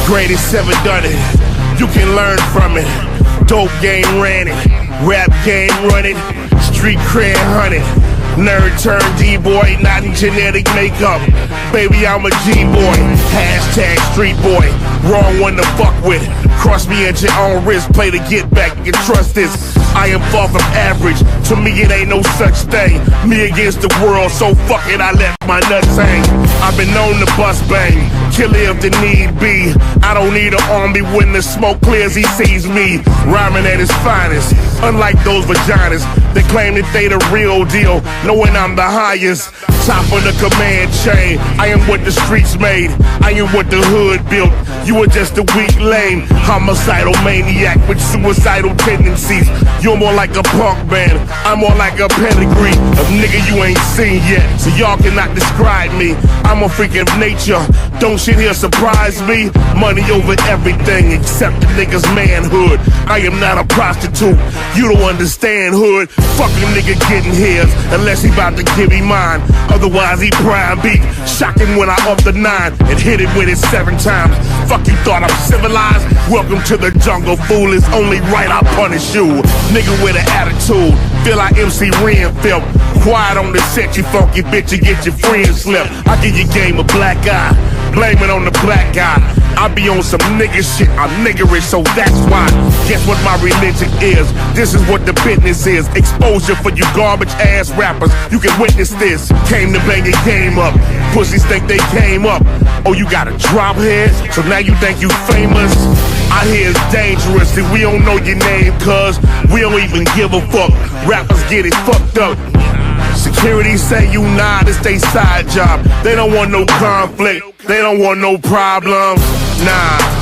Greatest ever done it. You can learn from it. Dope game ran it. Rap game run it. Street cred hunted. Nerd turned D-boy, not in genetic makeup. Baby, I'm a G-boy. Hashtag street boy. Wrong one to fuck with. Cross me at your own risk. Play to get back. You can trust this. I am far from average. To me, it ain't no such thing. Me against the world, so fuck it, I let my nuts hang. I've been known to bust bang. Kill if the need be. I don't need an army when the smoke clears, he sees me. Rhyming at his finest. Unlike those vaginas that claim that they the real deal, knowing I'm the highest. Top of the command chain. I am what the streets made. I am what the hood built. You were just a weak lame. Homicidal maniac with suicidal tendencies. You're more like a punk band. I'm more like a pedigree of nigga you ain't seen yet. So y'all cannot describe me. I'm a freak of nature. Don't shit here surprise me. Money over everything except the nigga's manhood. I am not a prostitute. You don't understand hood. Fuck a nigga getting his unless he about to give me mine. Otherwise he prime beat. Shocking when I up the 9 and hit it with it 7 times. Fuck you thought I'm civilized? Welcome to the jungle, fool. It's only right I punish you. Nigga with an attitude. Feel like MC Ren felt. Quiet on the set, you funky bitch, you get your friends slipped. I give your game a black eye. Blame it on the black guy. I be on some nigga shit, I'm niggerish, so that's why. Guess what my religion is? This is what the business is. Exposure for you garbage ass rappers. You can witness this. Came to bang your game up. Pussies think they came up. Oh, you got a drop head? So now you think you famous? I hear it's dangerous if we don't know your name, cuz we don't even give a fuck. Rappers get it fucked up. Security say you nah, this they side job. They don't want no conflict, they don't want no problems, nah.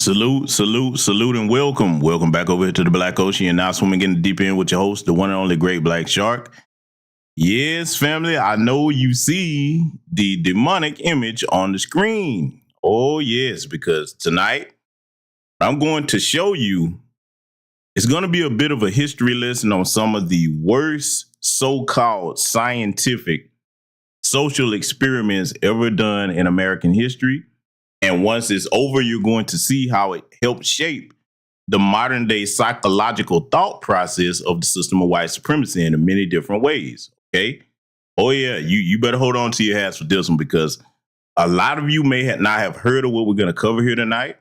Salute, and welcome. Welcome back over here to the Black Ocean. And now swimming in the deep end with your host, the one and only Great Black Shark. Yes, family, I know you see the demonic image on the screen. Oh, yes, because tonight I'm going to show you, it's going to be a bit of a history lesson on some of the worst so-called scientific social experiments ever done in American history. And once it's over, you're going to see how it helped shape the modern day psychological thought process of the system of white supremacy in many different ways. Okay. Oh, yeah. You better hold on to your hats for this one, because a lot of you may not have heard of what we're going to cover here tonight.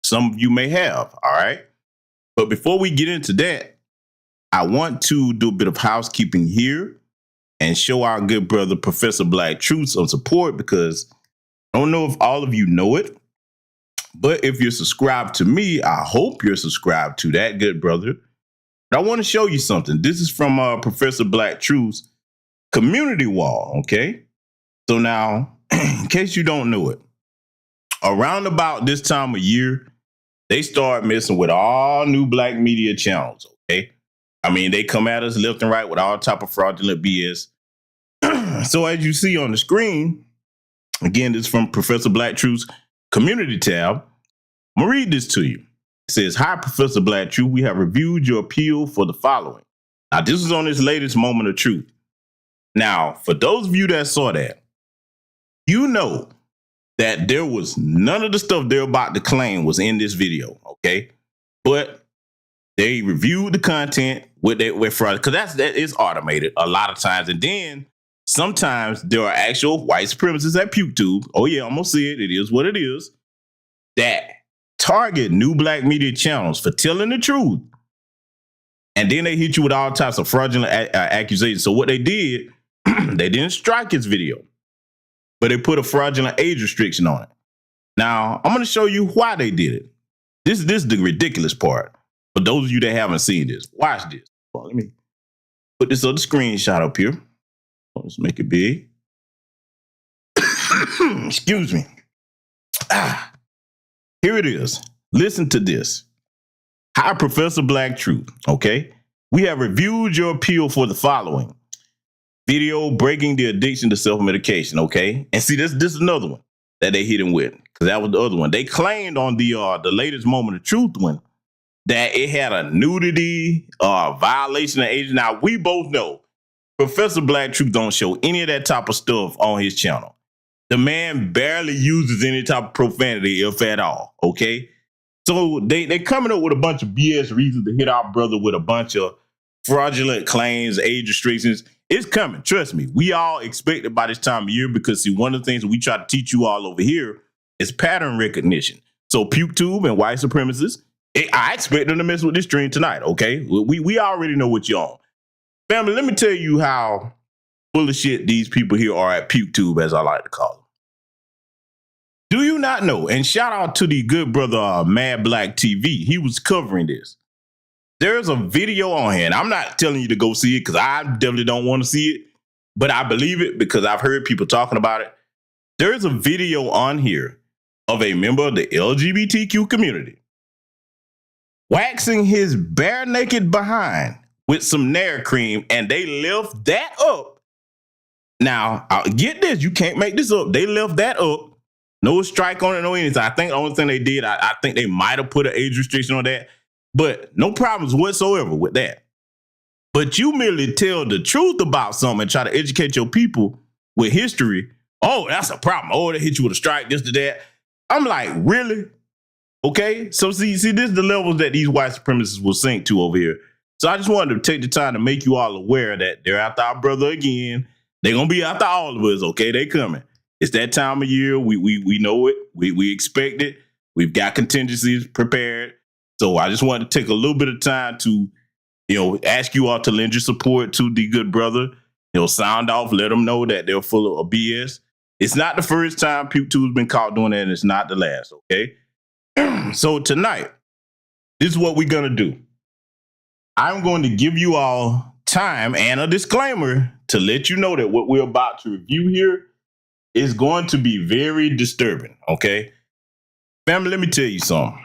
Some of you may have. All right. But before we get into that, I want to do a bit of housekeeping here and show our good brother, Professor Black Truth, some support, because I don't know if all of you know it, but if you're subscribed to me, I hope you're subscribed to that good brother. But I want to show you something. This is from Professor Black Truth's community wall, okay? So now, in case you don't know it, around about this time of year, they start messing with all new black media channels, okay? I mean, they come at us left and right with all type of fraudulent BS. So as you see on the screen, again, this is from Professor Black Truth's community tab. I'm going to read this to you. It says, "Hi, Professor Black Truth. We have reviewed your appeal for the following." Now, this is on his latest moment of truth. Now, for those of you that saw that, you know that there was none of the stuff they're about to claim was in this video, okay? But they reviewed the content with fraud, because that is automated a lot of times. And then sometimes there are actual white supremacists at PukeTube. Oh, yeah, I'm going to say it. It is what it is. That target new black media channels for telling the truth. And then they hit you with all types of fraudulent accusations. So what they did, they didn't strike his video, but they put a fraudulent age restriction on it. Now, I'm going to show you why they did it. This is the ridiculous part. For those of you that haven't seen this, watch this. Well, let me put this other screenshot up here. Let's make it big. Excuse me. Here it is. Listen to this. "Hi, Professor Black Truth. Okay. We have reviewed your appeal for the following video, breaking the addiction to self-medication." Okay. And see, this is another one that they hit him with, because that was the other one. They claimed on the latest moment of truth one that it had a nudity violation of age. Now, we both know Professor Black Truth don't show any of that type of stuff on his channel. The man barely uses any type of profanity, if at all, okay? So they coming up with a bunch of BS reasons to hit our brother with a bunch of fraudulent claims, age restrictions. It's coming, trust me. We all expect it by this time of year, because, see, one of the things that we try to teach you all over here is pattern recognition. So PukeTube and white supremacists, I expect them to mess with this stream tonight, okay? We already know what you're on. Family, let me tell you how full of shit these people here are at PukeTube, as I like to call them. Do you not know? And shout out to the good brother Mad Black TV. He was covering this. There's a video on here, and I'm not telling you to go see it, because I definitely don't want to see it, but I believe it because I've heard people talking about it. There's a video on here of a member of the LGBTQ community waxing his bare naked behind with some Nair cream, and they left that up. Now, get this, you can't make this up. They left that up. No strike on it, no anything. I think the only thing they did, I think they might have put an age restriction on that, but no problems whatsoever with that. But you merely tell the truth about something and try to educate your people with history. Oh, that's a problem. Oh, they hit you with a strike, this to that. I'm like, really? Okay, so see, this is the levels that these white supremacists will sink to over here. So I just wanted to take the time to make you all aware that they're after our brother again. They're going to be after all of us, okay? They coming. It's that time of year. We know it. We expect it. We've got contingencies prepared. So I just wanted to take a little bit of time to, ask you all to lend your support to the good brother. Sound off, let them know that they're full of BS. It's not the first time PukeTube's been caught doing that, and it's not the last, okay? So tonight, this is what we're going to do. I'm going to give you all time and a disclaimer to let you know that what we're about to review here is going to be very disturbing, okay? Family, let me tell you something.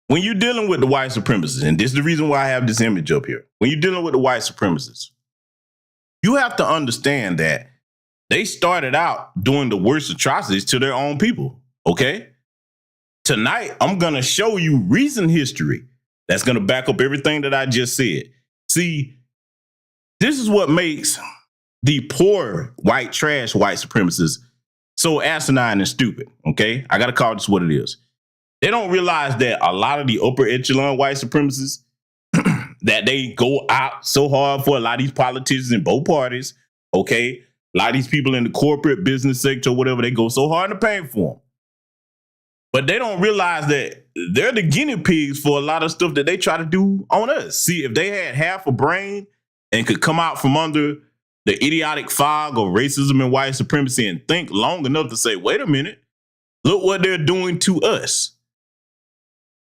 When you're dealing with the white supremacists, and this is the reason why I have this image up here. When you're dealing with the white supremacists, you have to understand that they started out doing the worst atrocities to their own people, okay? Tonight, I'm going to show you recent history that's going to back up everything that I just said. See, this is what makes the poor white trash white supremacists so asinine and stupid, okay? I got to call this what it is. They don't realize that a lot of the upper echelon white supremacists, that they go out so hard for a lot of these politicians in both parties, okay? A lot of these people in the corporate business sector or whatever, they go so hard in the paint for them. But they don't realize that they're the guinea pigs for a lot of stuff that they try to do on us. See, if they had half a brain and could come out from under the idiotic fog of racism and white supremacy and think long enough to say, wait a minute, look what they're doing to us.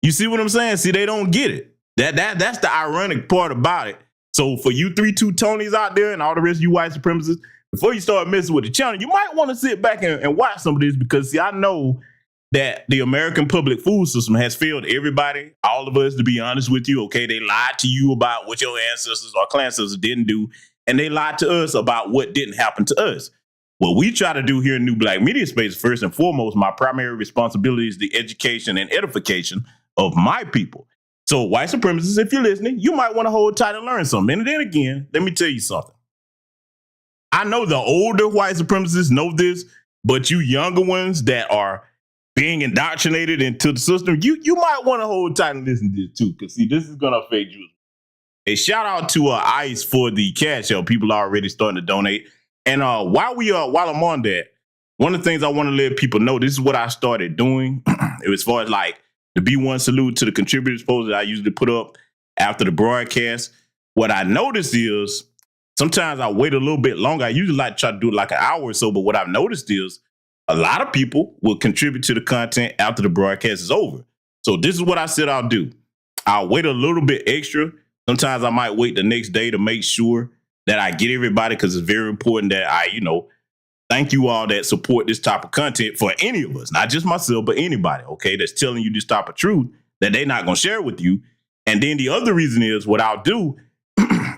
You see what I'm saying? See, they don't get it. That's the ironic part about it. So for you 3-2 Tonys out there and all the rest of you white supremacists, before you start messing with the channel, you might want to sit back and watch some of this, because see, I know that the American public food system has failed everybody, all of us, to be honest with you. Okay, they lied to you about what your ancestors or clan ancestors didn't do, and they lied to us about what didn't happen to us. What we try to do here in New Black Media Space, first and foremost, my primary responsibility is the education and edification of my people. So white supremacists, if you're listening, you might want to hold tight and learn something. And then again, let me tell you something. I know the older white supremacists know this, but you younger ones that are being indoctrinated into the system, you might want to hold tight and listen to this too, because see, this is going to affect you. A shout out to ICE for the cash out. People are already starting to donate. And while I'm on that, one of the things I want to let people know, this is what I started doing as far as like the B1 salute to the contributors post that I usually put up after the broadcast. What I noticed is sometimes I wait a little bit longer. I usually like to try to do it like an hour or so, but what I've noticed is a lot of people will contribute to the content after the broadcast is over. So this is what I said I'll do. I'll wait a little bit extra. Sometimes I might wait the next day to make sure that I get everybody, because it's very important that I, thank you all that support this type of content for any of us, not just myself, but anybody, okay, that's telling you this type of truth that they're not going to share with you. And then the other reason is what I'll do,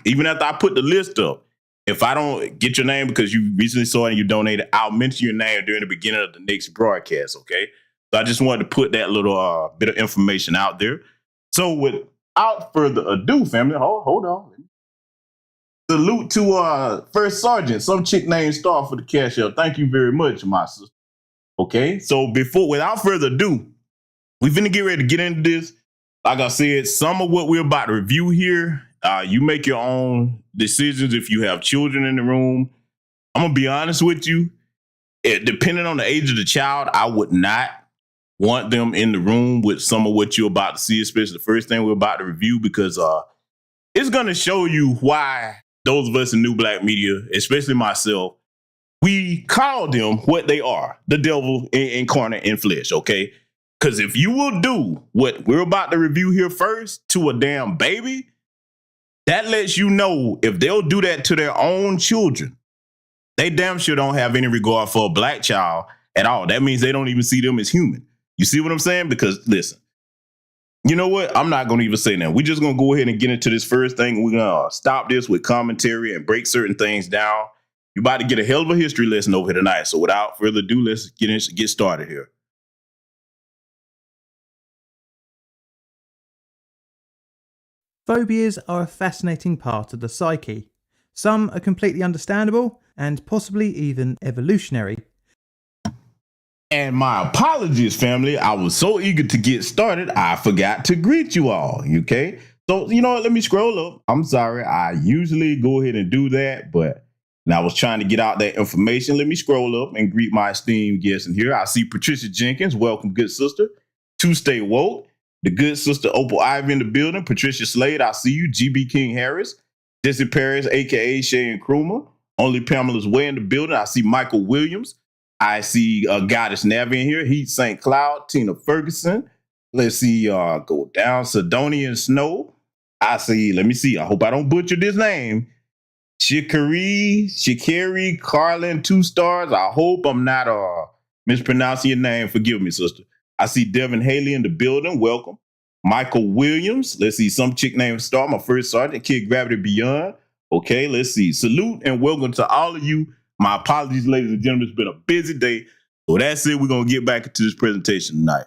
even after I put the list up, if I don't get your name because you recently saw it and you donated, I'll mention your name during the beginning of the next broadcast, okay? So I just wanted to put that little bit of information out there. So without further ado, family, hold on. Salute to First Sergeant, some chick named Star, for the cash out. Thank you very much, my sister. Okay, so without further ado, we're finna get ready to get into this. Like I said, some of what we're about to review here, you make your own decisions if you have children in the room. I'm gonna be honest with you. Depending on the age of the child, I would not want them in the room with some of what you're about to see, especially the first thing we're about to review, because it's gonna show you why those of us in New Black Media, especially myself, we call them what they are, the devil incarnate in flesh, okay? Because if you will do what we're about to review here first to a damn baby, that lets you know if they'll do that to their own children, they damn sure don't have any regard for a black child at all. That means they don't even see them as human. You see what I'm saying? Because listen, you know what? I'm not going to even say that. We're just going to go ahead and get into this first thing. We're going to stop this with commentary and break certain things down. You're about to get a hell of a history lesson over here tonight. So without further ado, let's get started here. Phobias are a fascinating part of the psyche. Some are completely understandable and possibly even evolutionary. And my apologies, family. I was so eager to get started, I forgot to greet you all, okay? So, you know what? Let me scroll up. I'm sorry. I usually go ahead and do that, but I was trying to get out that information. Let me scroll up and greet my esteemed guests in here. I see Patricia Jenkins. Welcome, good sister. To Stay Woke. The good sister Opal Ivy in the building. Patricia Slade, I see you. GB King Harris. Jesse Paris, a.k.a. Shane Krumer. Only Pamela's Way in the building. I see Michael Williams. I see Goddess Navi in here. Heat St. Cloud. Tina Ferguson. Let's see. Go down. Sidonian Snow. I see. Let me see. I hope I don't butcher this name. Shikari, Carlin, 2 stars. I hope I'm not mispronouncing your name. Forgive me, sister. I see Devin Haley in the building. Welcome. Michael Williams. Let's see. Some chick named Star, my first sergeant, Kid Gravity Beyond. Okay, let's see. Salute and welcome to all of you. My apologies, ladies and gentlemen. It's been a busy day. So that's it. We're going to get back into this presentation tonight.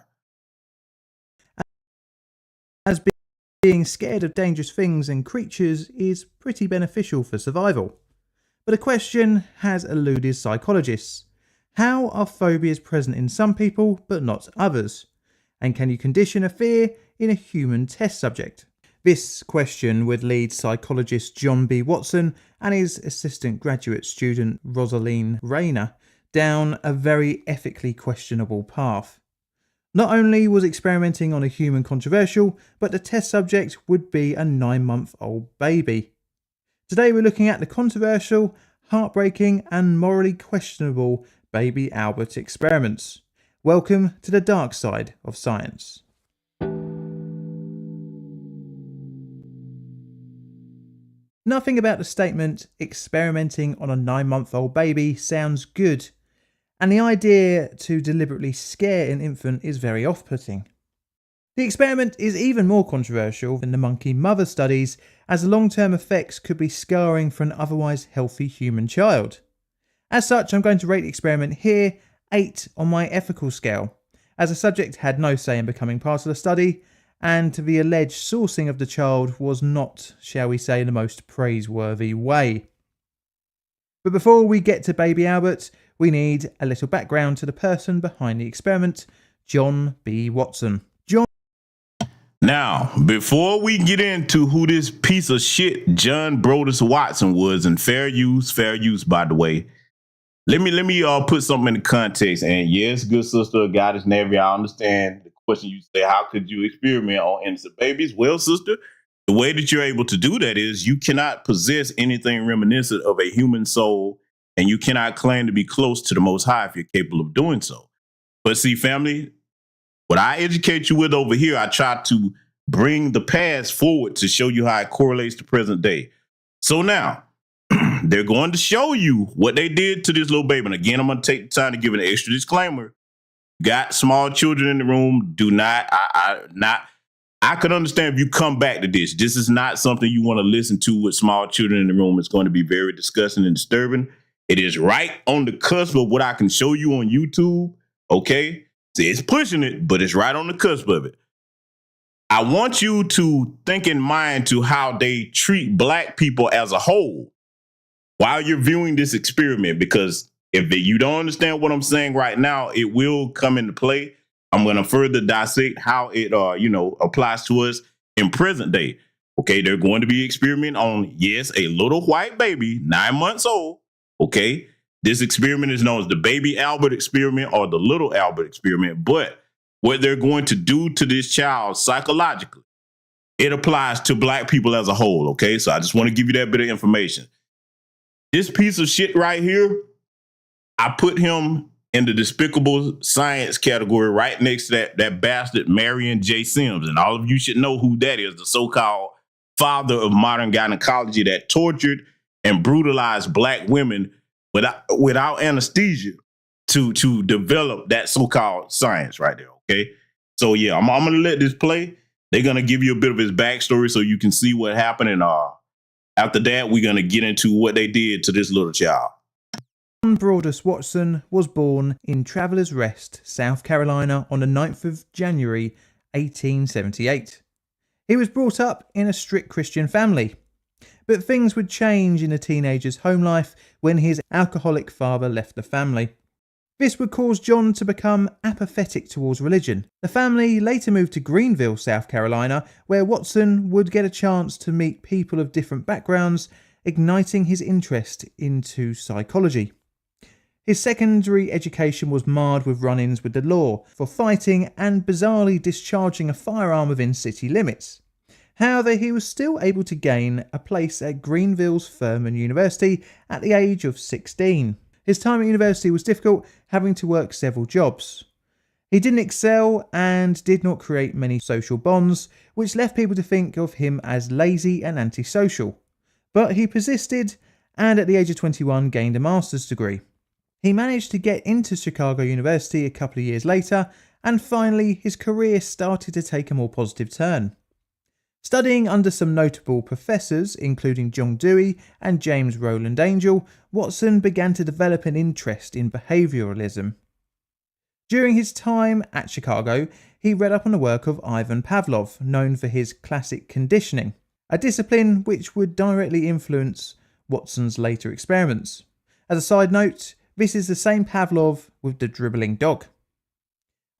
As being scared of dangerous things and creatures is pretty beneficial for survival. But a question has eluded psychologists. How are phobias present in some people but not others? And can you condition a fear in a human test subject? This question would lead psychologist John B. Watson and his assistant graduate student Rosaline Rayner down a very ethically questionable path. Not only was experimenting on a human controversial, but the test subject would be a 9-month-old baby. Today we're looking at the controversial, heartbreaking and morally questionable baby Albert experiments. Welcome to the dark side of science. Nothing about the statement experimenting on a 9-month-old baby sounds good, and the idea to deliberately scare an infant is very off-putting. The experiment is even more controversial than the monkey mother studies, as the long-term effects could be scarring for an otherwise healthy human child. As such, I'm going to rate the experiment here 8 on my ethical scale, as the subject had no say in becoming part of the study, and the alleged sourcing of the child was not, shall we say, the most praiseworthy way. But before we get to baby Albert, we need a little background to the person behind the experiment, John B. Watson. Now, before we get into who this piece of shit John Brodus Watson was, and fair use, by the way, let me put something in the context. And yes, good sister, God is Navy, I understand the question you say, how could you experiment on innocent babies? Well, sister, the way that you're able to do that is you cannot possess anything reminiscent of a human soul, and you cannot claim to be close to the Most High if you're capable of doing so. But see, family, what I educate you with over here, I try to bring the past forward to show you how it correlates to present day. So now, they're going to show you what they did to this little baby. And again, I'm going to take the time to give an extra disclaimer. Got small children in the room. Do not, I could understand if you come back to this. This is not something you want to listen to with small children in the room. It's going to be very disgusting and disturbing. It is right on the cusp of what I can show you on YouTube. Okay. See, it's pushing it, but it's right on the cusp of it. I want you to think in mind to how they treat black people as a whole while you're viewing this experiment, because if you don't understand what I'm saying right now, it will come into play. I'm going to further dissect how it, applies to us in present day. Okay, they're going to be experimenting on, yes, a little white baby, 9 months old. Okay, this experiment is known as the baby Albert experiment or the little Albert experiment. But what they're going to do to this child psychologically, it applies to black people as a whole. Okay, so I just want to give you that bit of information. This piece of shit right here, I put him in the despicable science category right next to that bastard Marion J. Sims. And all of you should know who that is, the so-called father of modern gynecology that tortured and brutalized black women without anesthesia to develop that so-called science right there, okay? So yeah, I'm going to let this play. They're going to give you a bit of his backstory so you can see what happened. And after that, we're going to get into what they did to this little child. John Brodus Watson was born in Travelers Rest, South Carolina on the 9th of January, 1878. He was brought up in a strict Christian family, but things would change in the teenager's home life when his alcoholic father left the family. This would cause John to become apathetic towards religion. The family later moved to Greenville, South Carolina, where Watson would get a chance to meet people of different backgrounds, igniting his interest into psychology. His secondary education was marred with run-ins with the law for fighting and bizarrely discharging a firearm within city limits. However, he was still able to gain a place at Greenville's Furman University at the age of 16. His time at university was difficult, having to work several jobs. He didn't excel and did not create many social bonds, which left people to think of him as lazy and antisocial. But he persisted and at the age of 21 gained a master's degree. He managed to get into Chicago University a couple of years later, and finally his career started to take a more positive turn. Studying under some notable professors, including John Dewey and James Roland Angell, Watson began to develop an interest in behavioralism. During his time at Chicago, he read up on the work of Ivan Pavlov, known for his classic conditioning, a discipline which would directly influence Watson's later experiments. As a side note, this is the same Pavlov with the dribbling dog.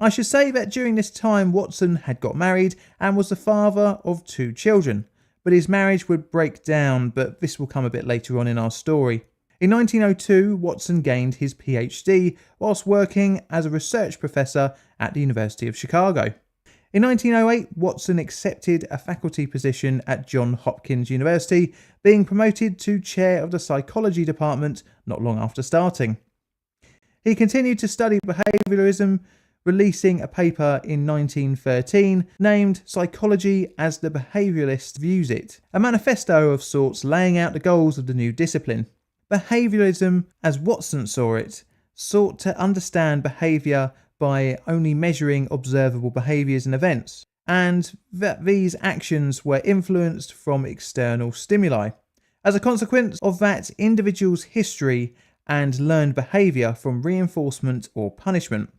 I should say that during this time Watson had got married and was the father of 2 children, but his marriage would break down, but this will come a bit later on in our story. In 1902, Watson gained his PhD whilst working as a research professor at the University of Chicago. In 1908, Watson accepted a faculty position at Johns Hopkins University, being promoted to chair of the psychology department not long after starting. He continued to study behavioralism, releasing a paper in 1913 named Psychology as the Behavioralist Views It, a manifesto of sorts laying out the goals of the new discipline. Behavioralism, as Watson saw it, sought to understand behaviour by only measuring observable behaviours and events, and that these actions were influenced from external stimuli. As a consequence of that individual's history and learned behaviour from reinforcement or punishment.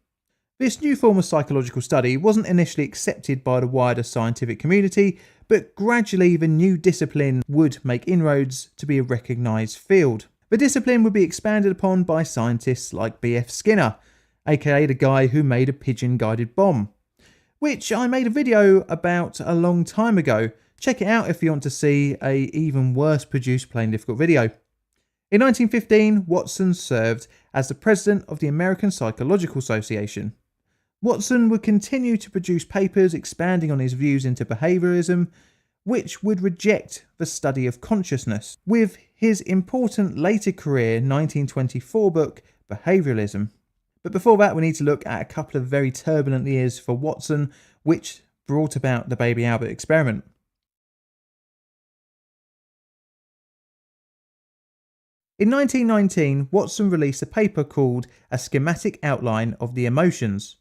This new form of psychological study wasn't initially accepted by the wider scientific community, but gradually the new discipline would make inroads to be a recognised field. The discipline would be expanded upon by scientists like B.F. Skinner, aka the guy who made a pigeon-guided bomb, which I made a video about a long time ago. Check it out if you want to see a even worse produced Plain Difficult video. In 1915, Watson served as the president of the American Psychological Association. Watson would continue to produce papers expanding on his views into behavioralism, which would reject the study of consciousness, with his important later career 1924 book, Behavioralism. But before that, we need to look at a couple of very turbulent years for Watson, which brought about the Baby Albert experiment. In 1919, Watson released a paper called A Schematic Outline of the Emotions.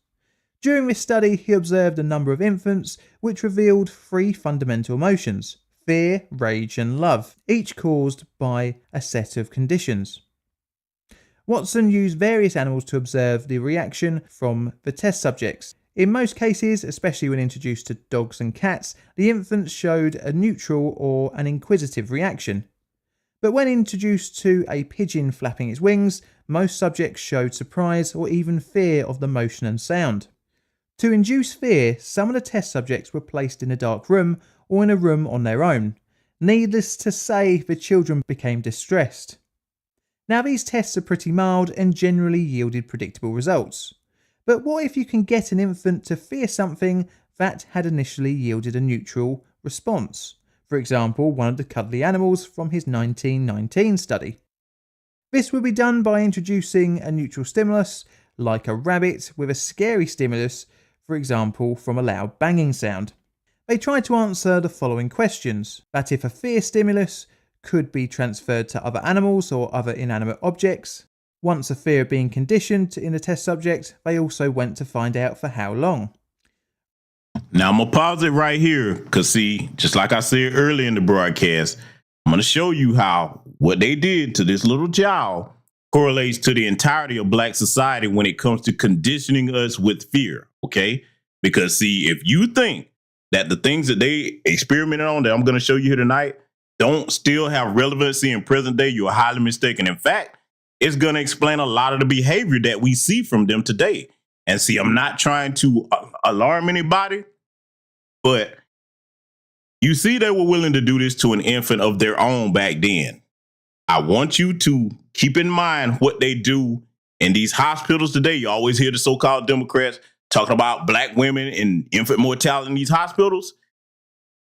During this study, he observed a number of infants which revealed 3 fundamental emotions: fear, rage and love, each caused by a set of conditions. Watson used various animals to observe the reaction from the test subjects. In most cases, especially when introduced to dogs and cats, the infants showed a neutral or an inquisitive reaction. But when introduced to a pigeon flapping its wings, most subjects showed surprise or even fear of the motion and sound. To induce fear, some of the test subjects were placed in a dark room or in a room on their own. Needless to say, the children became distressed. Now, these tests are pretty mild and generally yielded predictable results. But what if you can get an infant to fear something that had initially yielded a neutral response? For example, one of the cuddly animals from his 1919 study. This would be done by introducing a neutral stimulus, like a rabbit, with a scary stimulus, for example, from a loud banging sound. They tried to answer the following questions: that if a fear stimulus could be transferred to other animals or other inanimate objects. Once a fear had been conditioned in the test subject, they also went to find out for how long. Now I'm gonna pause it right here, because see, just like I said earlier in the broadcast, I'm gonna show you how what they did to this little child correlates to the entirety of Black society when it comes to conditioning us with fear. Okay, because see, if you think that the things that they experimented on that I'm gonna show you here tonight don't still have relevancy in present day, you're highly mistaken. In fact, it's gonna explain a lot of the behavior that we see from them today. And see, I'm not trying to alarm anybody, but you see, they were willing to do this to an infant of their own back then. I want you to keep in mind what they do in these hospitals today. You always hear the so-called Democrats talking about Black women and infant mortality in these hospitals.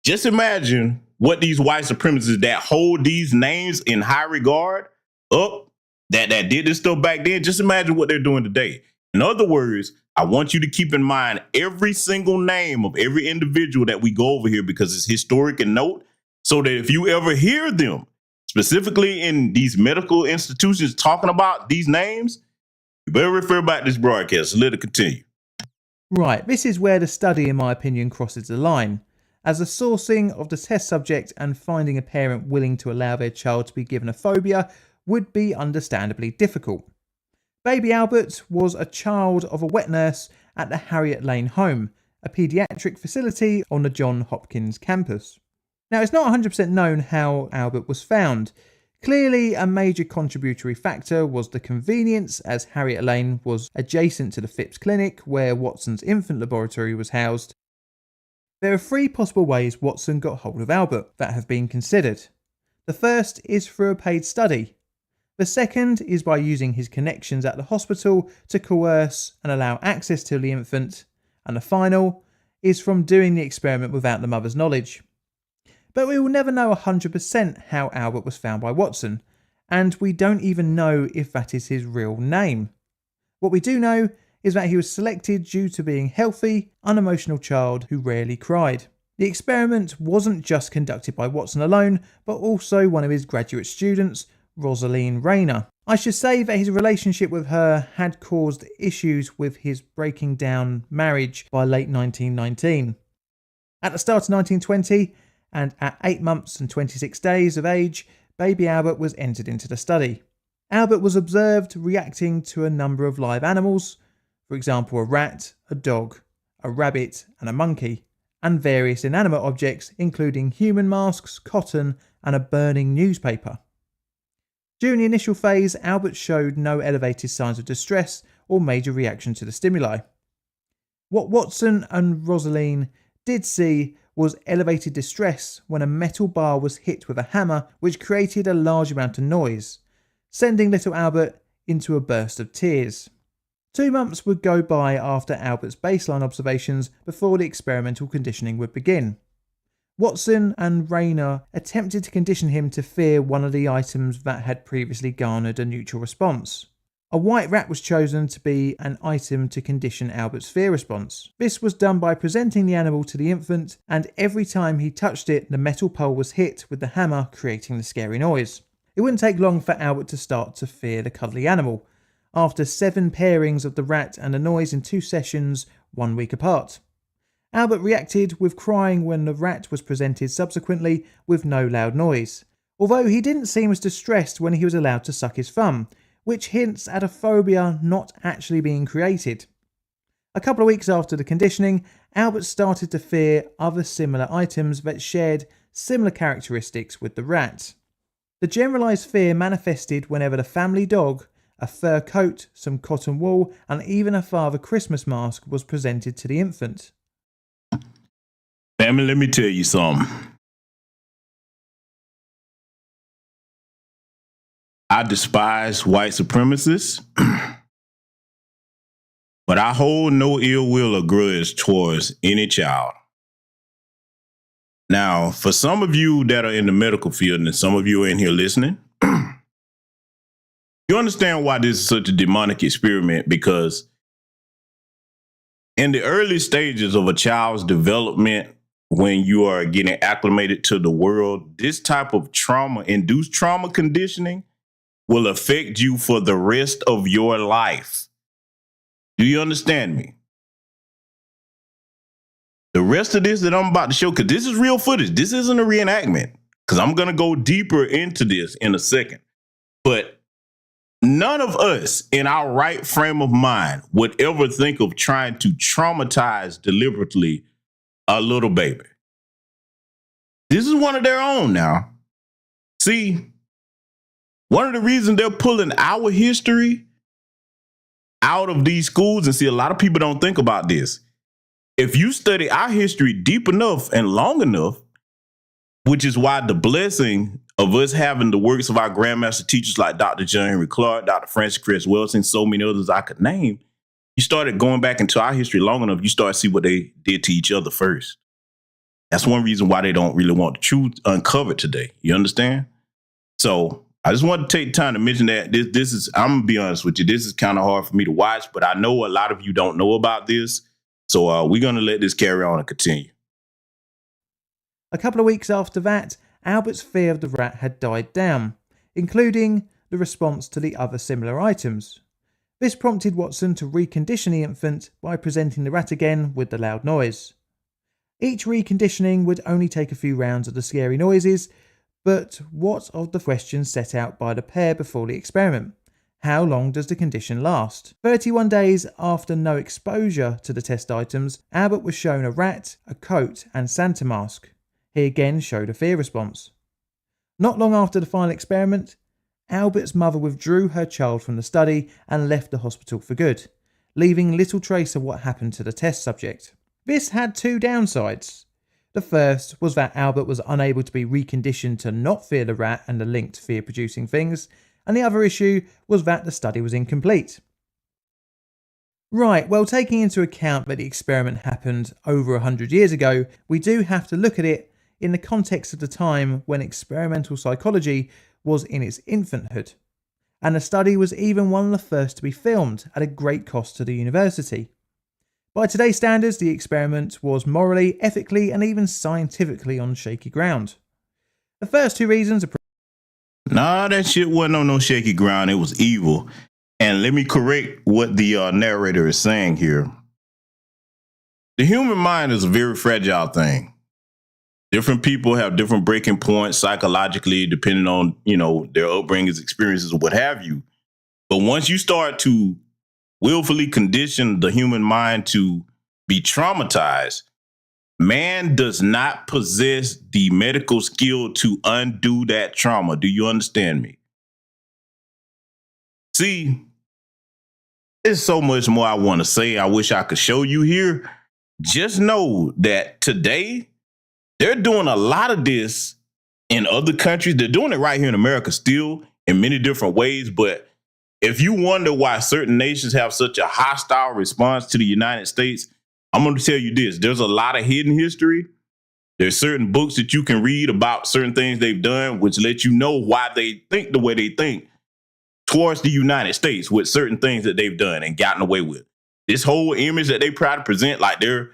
Just imagine what these white supremacists that hold these names in high regard that did this stuff back then. Just imagine what they're doing today. In other words, I want you to keep in mind every single name of every individual that we go over here, because it's historic and note, so that if you ever hear them specifically in these medical institutions talking about these names, You better refer back to this broadcast. Let it continue. Right, this is where the study, in my opinion, crosses the line, as the sourcing of the test subject and finding a parent willing to allow their child to be given a phobia would be understandably difficult. Baby Albert was a child of a wet nurse at the Harriet Lane Home, a paediatric facility on the Johns Hopkins campus. Now, it's not 100% known how Albert was found. Clearly, a major contributory factor was the convenience, as Harriet Lane was adjacent to the Phipps Clinic where Watson's infant laboratory was housed. There are three possible ways Watson got hold of Albert that have been considered. The first is through a paid study. The second is by using his connections at the hospital to coerce and allow access to the infant. And the final is from doing the experiment without the mother's knowledge. But we will never know 100% how Albert was found by Watson, and we don't even know if that is his real name. What we do know is that he was selected due to being a healthy, unemotional child who rarely cried. The experiment wasn't just conducted by Watson alone, but also one of his graduate students, Rosaline Rayner. I should say that his relationship with her had caused issues with his breaking down marriage by late 1919. At the start of 1920, and at 8 months and 26 days of age, baby Albert was entered into the study. Albert was observed reacting to a number of live animals, for example a rat, a dog, a rabbit and a monkey, and various inanimate objects including human masks, cotton and a burning newspaper. During the initial phase, Albert showed no elevated signs of distress or major reaction to the stimuli. What Watson and Rosaline did see was elevated distress when a metal bar was hit with a hammer, which created a large amount of noise, sending little Albert into a burst of tears. 2 months would go by after Albert's baseline observations before the experimental conditioning would begin. Watson and Rayner attempted to condition him to fear one of the items that had previously garnered a neutral response. A white rat was chosen to be an item to condition Albert's fear response. This was done by presenting the animal to the infant, and every time he touched it, the metal pole was hit with the hammer, creating the scary noise. It wouldn't take long for Albert to start to fear the cuddly animal, after 7 pairings of the rat and the noise in 2 sessions, 1 week apart. Albert reacted with crying when the rat was presented subsequently with no loud noise, although he didn't seem as distressed when he was allowed to suck his thumb, which hints at a phobia not actually being created. A couple of weeks after the conditioning, Albert started to fear other similar items that shared similar characteristics with the rat. The generalised fear manifested whenever the family dog, a fur coat, some cotton wool, and even a Father Christmas mask was presented to the infant. Family, let me tell you something. I despise white supremacists, but I hold no ill will or grudge towards any child. Now, for some of you that are in the medical field and some of you are in here listening, you understand why this is such a demonic experiment, because in the early stages of a child's development, when you are getting acclimated to the world, this type of induced trauma conditioning will affect you for the rest of your life. Do you understand me? The rest of this that I'm about to show, because this is real footage. This isn't a reenactment, because I'm going to go deeper into this in a second. But none of us in our right frame of mind would ever think of trying to traumatize deliberately a little baby. This is one of their own now. See, one of the reasons they're pulling our history out of these schools, and see, a lot of people don't think about this. If you study our history deep enough and long enough, which is why the blessing of us having the works of our grandmaster teachers like Dr. John Henry Clark, Dr. Francis Cress Wilson, so many others I could name, you started going back into our history long enough, you start to see what they did to each other first. That's one reason why they don't really want the truth uncovered today. You understand? So I just want to take time to mention that this is, I'm going to be honest with you, this is kind of hard for me to watch, but I know a lot of you don't know about this. So we're going to let this carry on and continue. A couple of weeks after that, Albert's fear of the rat had died down, including the response to the other similar items. This prompted Watson to recondition the infant by presenting the rat again with the loud noise. Each reconditioning would only take a few rounds of the scary noises, but what of the questions set out by the pair before the experiment? How long does the condition last? 31 days after no exposure to the test items, Albert was shown a rat, a coat and Santa mask. He again showed a fear response. Not long after the final experiment, Albert's mother withdrew her child from the study and left the hospital for good, leaving little trace of what happened to the test subject. This had two downsides. The first was that Albert was unable to be reconditioned to not fear the rat and the linked fear-producing things, and the other issue was that the study was incomplete. Right, well, taking into account that the experiment happened over 100 years ago, we do have to look at it in the context of the time when experimental psychology was in its infanthood, and the study was even one of the first to be filmed at a great cost to the university. By today's standards, the experiment was morally, ethically, and even scientifically on shaky ground. The first two reasons are Nah, that shit wasn't on no shaky ground. It was evil. And let me correct what the narrator is saying here. The human mind is a very fragile thing. Different people have different breaking points psychologically, depending on, their upbringings, experiences, or what have you. But once you start to willfully condition the human mind to be traumatized, man does not possess the medical skill to undo that trauma. Do you understand me? See, there's so much more I want to say. I wish I could show you here. Just know that today, they're doing a lot of this in other countries. They're doing it right here in America still in many different ways. But if you wonder why certain nations have such a hostile response to the United States, I'm going to tell you this. There's a lot of hidden history. There's certain books that you can read about certain things they've done, which let you know why they think the way they think towards the United States with certain things that they've done and gotten away with. This whole image that they try to present like they're,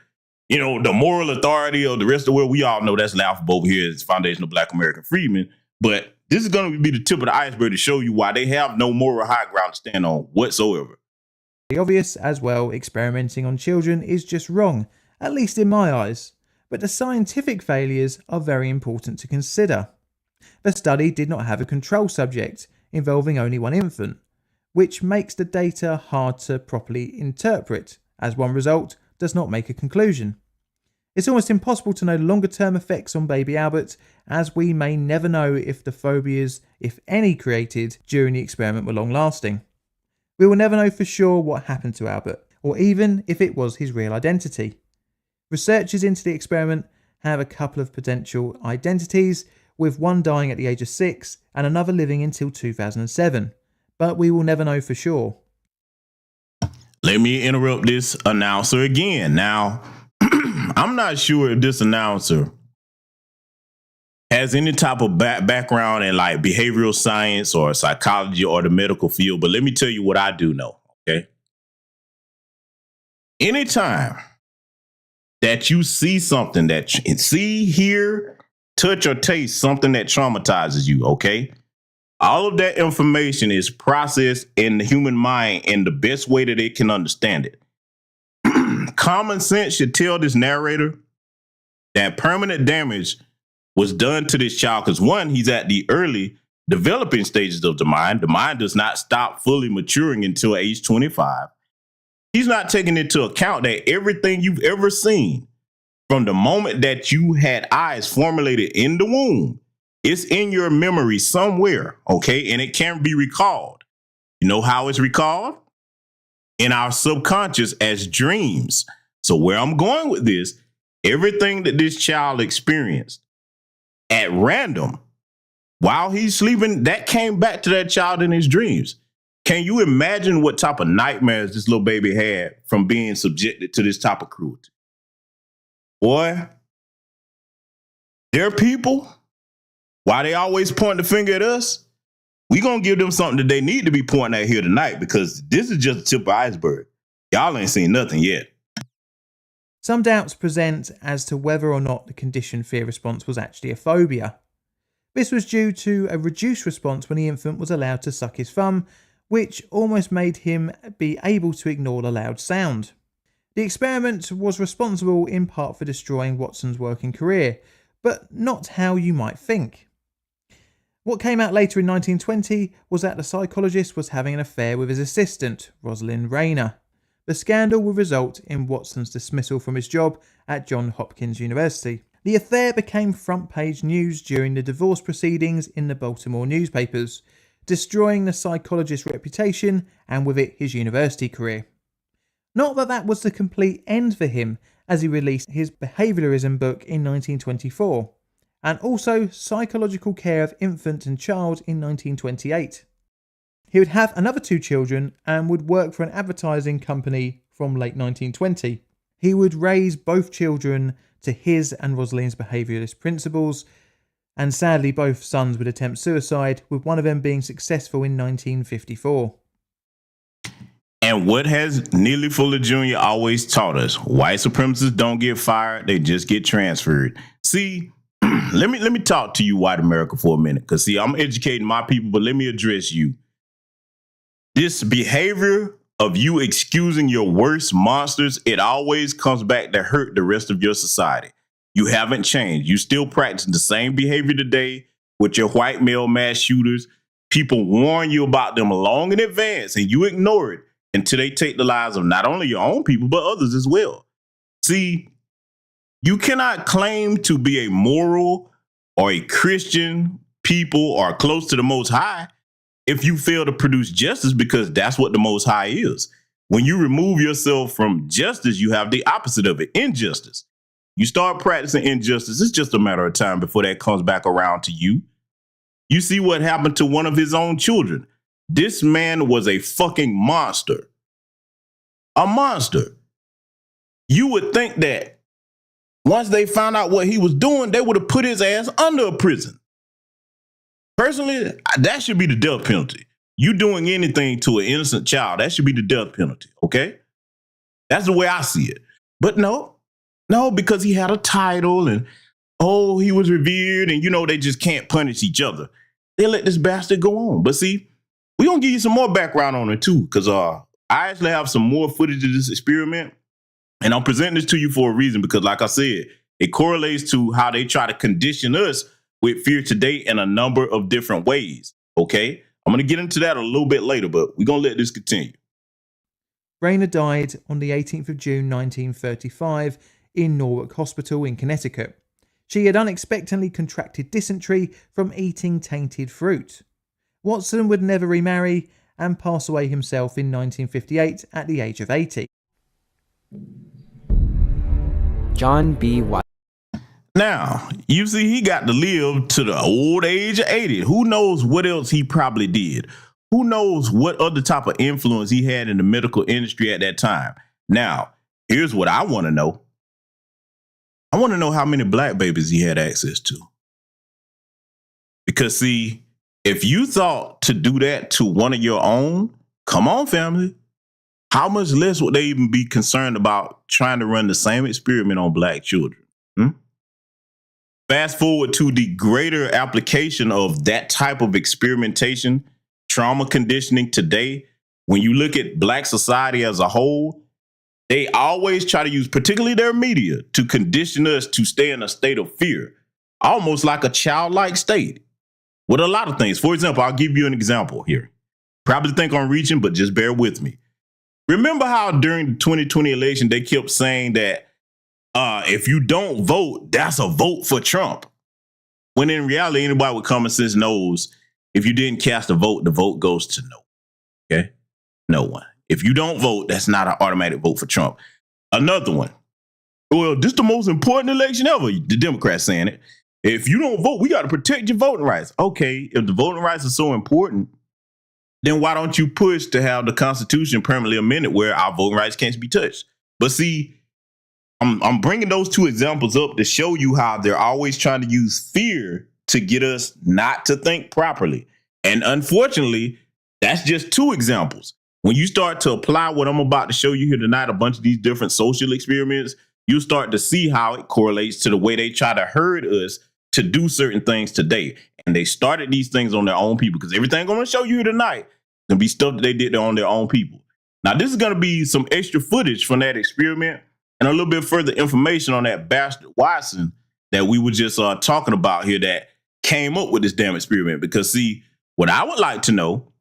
the moral authority of the rest of the world, we all know that's laughable over here. It's Foundation of Black American Freedmen. But this is going to be the tip of the iceberg to show you why they have no moral high ground to stand on whatsoever. Obvious as well, experimenting on children is just wrong, at least in my eyes. But the scientific failures are very important to consider. The study did not have a control subject, involving only one infant, which makes the data hard to properly interpret, as one result does not make a conclusion. It's almost impossible to know longer-term effects on baby Albert, as we may never know if the phobias, if any, created during the experiment were long-lasting. We will never know for sure what happened to Albert, or even if it was his real identity. Researchers into the experiment have a couple of potential identities, with one dying at the age of 6 and another living until 2007, but we will never know for sure. Let me interrupt this announcer again. Now, I'm not sure if this announcer has any type of background in like behavioral science or psychology or the medical field, but let me tell you what I do know, okay? Anytime that you see something that see, hear, touch, or taste something that traumatizes you, okay? All of that information is processed in the human mind in the best way that it can understand it. Common sense should tell this narrator that permanent damage was done to this child because, one, he's at the early developing stages of the mind. The mind does not stop fully maturing until age 25. He's not taking into account that everything you've ever seen from the moment that you had eyes formulated in the womb, it's in your memory somewhere, okay? And it can be recalled. You know how it's recalled? In our subconscious as dreams. So where I'm going with this, everything that this child experienced at random while he's sleeping, that came back to that child in his dreams. Can you imagine what type of nightmares this little baby had from being subjected to this type of cruelty? Boy, there are people, why they always point the finger at us, we gonna give them something that they need to be pointing at here tonight, because this is just the tip of the iceberg. Y'all ain't seen nothing yet. Some doubts present as to whether or not the conditioned fear response was actually a phobia. This was due to a reduced response when the infant was allowed to suck his thumb, which almost made him be able to ignore the loud sound. The experiment was responsible in part for destroying Watson's working career, but not how you might think. What came out later in 1920 was that the psychologist was having an affair with his assistant, Rosalind Rayner. The scandal would result in Watson's dismissal from his job at Johns Hopkins University. The affair became front-page news during the divorce proceedings in the Baltimore newspapers, destroying the psychologist's reputation and with it his university career. Not that that was the complete end for him, as he released his behaviourism book in 1924, and also Psychological Care of Infant and Child in 1928. He would have another 2 children and would work for an advertising company from late 1920. He would raise both children to his and Rosalind's behaviourist principles, and sadly both sons would attempt suicide, with one of them being successful in 1954. And what has Neely Fuller Jr. always taught us? White supremacists don't get fired, they just get transferred. See, let me talk to you, white America, for a minute, because see, I'm educating my people, but let me address you. This behavior of you excusing your worst monsters, it always comes back to hurt the rest of your society. You haven't changed. You still practice the same behavior today with your white male mass shooters. People warn you about them long in advance, and you ignore it until they take the lives of not only your own people, but others as well. See, you cannot claim to be a moral or a Christian people or close to the Most High if you fail to produce justice, because that's what the Most High is. When you remove yourself from justice, you have the opposite of it, injustice. You start practicing injustice, it's just a matter of time before that comes back around to you. You see what happened to one of his own children. This man was a fucking monster. A monster. You would think that once they found out what he was doing, they would have put his ass under a prison. Personally, that should be the death penalty. You doing anything to an innocent child, that should be the death penalty, okay? That's the way I see it. But no, because he had a title and, oh, he was revered and, they just can't punish each other. They let this bastard go on. But see, we're going to give you some more background on it too, because I actually have some more footage of this experiment, and I'm presenting this to you for a reason, because like I said, it correlates to how they try to condition us with fear today in a number of different ways, okay? I'm going to get into that a little bit later, but we're going to let this continue. Rayner died on the 18th of June 1935 in Norwalk Hospital in Connecticut. She had unexpectedly contracted dysentery from eating tainted fruit. Watson would never remarry and pass away himself in 1958 at the age of 80. John B. White. Now, you see, he got to live to the old age of 80. Who knows what else he probably did? Who knows what other type of influence he had in the medical industry at that time? Now, here's what I want to know. I want to know how many black babies he had access to. Because, see, if you thought to do that to one of your own, come on, family. How much less would they even be concerned about trying to run the same experiment on black children? Fast forward to the greater application of that type of experimentation, trauma conditioning today. When you look at black society as a whole, they always try to use, particularly their media, to condition us to stay in a state of fear, almost like a childlike state with a lot of things. For example, I'll give you an example here. Probably think I'm reaching, but just bear with me. Remember how during the 2020 election, they kept saying that if you don't vote, that's a vote for Trump. When in reality, anybody with common sense knows if you didn't cast a vote, the vote goes to no. Okay? No one. If you don't vote, that's not an automatic vote for Trump. Another one. Well, this is the most important election ever. The Democrats saying it. If you don't vote, we got to protect your voting rights. Okay, if the voting rights are so important, then why don't you push to have the Constitution permanently amended where our voting rights can't be touched? But see, I'm bringing those two examples up to show you how they're always trying to use fear to get us not to think properly. And unfortunately, that's just two examples. When you start to apply what I'm about to show you here tonight, a bunch of these different social experiments, you start to see how it correlates to the way they try to herd us to do certain things today. And they started these things on their own people, because everything I'm going to show you here tonight Gonna be stuff that they did on their own people. Now, this is gonna be some extra footage from that experiment and a little bit further information on that bastard Watson that we were just talking about here that came up with this damn experiment. Because see, what I would like to know,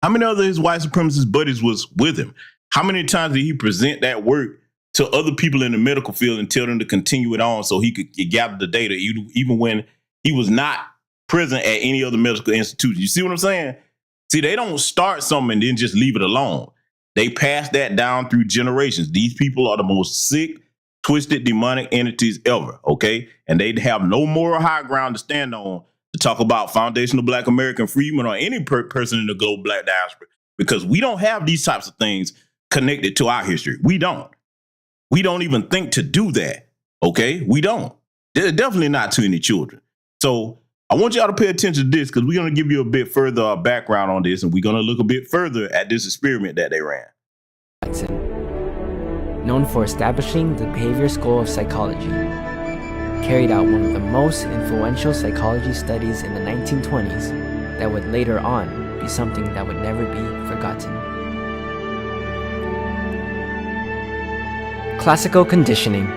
how many other his white supremacist buddies was with him? How many times did he present that work to other people in the medical field and tell them to continue it on so he could gather the data, even when he was not present at any other medical institution? You see what I'm saying? See, they don't start something and then just leave it alone. They pass that down through generations. These people are the most sick, twisted, demonic entities ever, okay? And they have no moral high ground to stand on to talk about foundational Black American freedom or any person in the global Black diaspora, because we don't have these types of things connected to our history. We don't. We don't even think to do that, okay? We don't. They're definitely not to any children. So I want y'all to pay attention to this because we're going to give you a bit further background on this, and we're going to look a bit further at this experiment that they ran. Watson, known for establishing the behavior school of psychology, carried out one of the most influential psychology studies in the 1920s that would later on be something that would never be forgotten. Classical conditioning,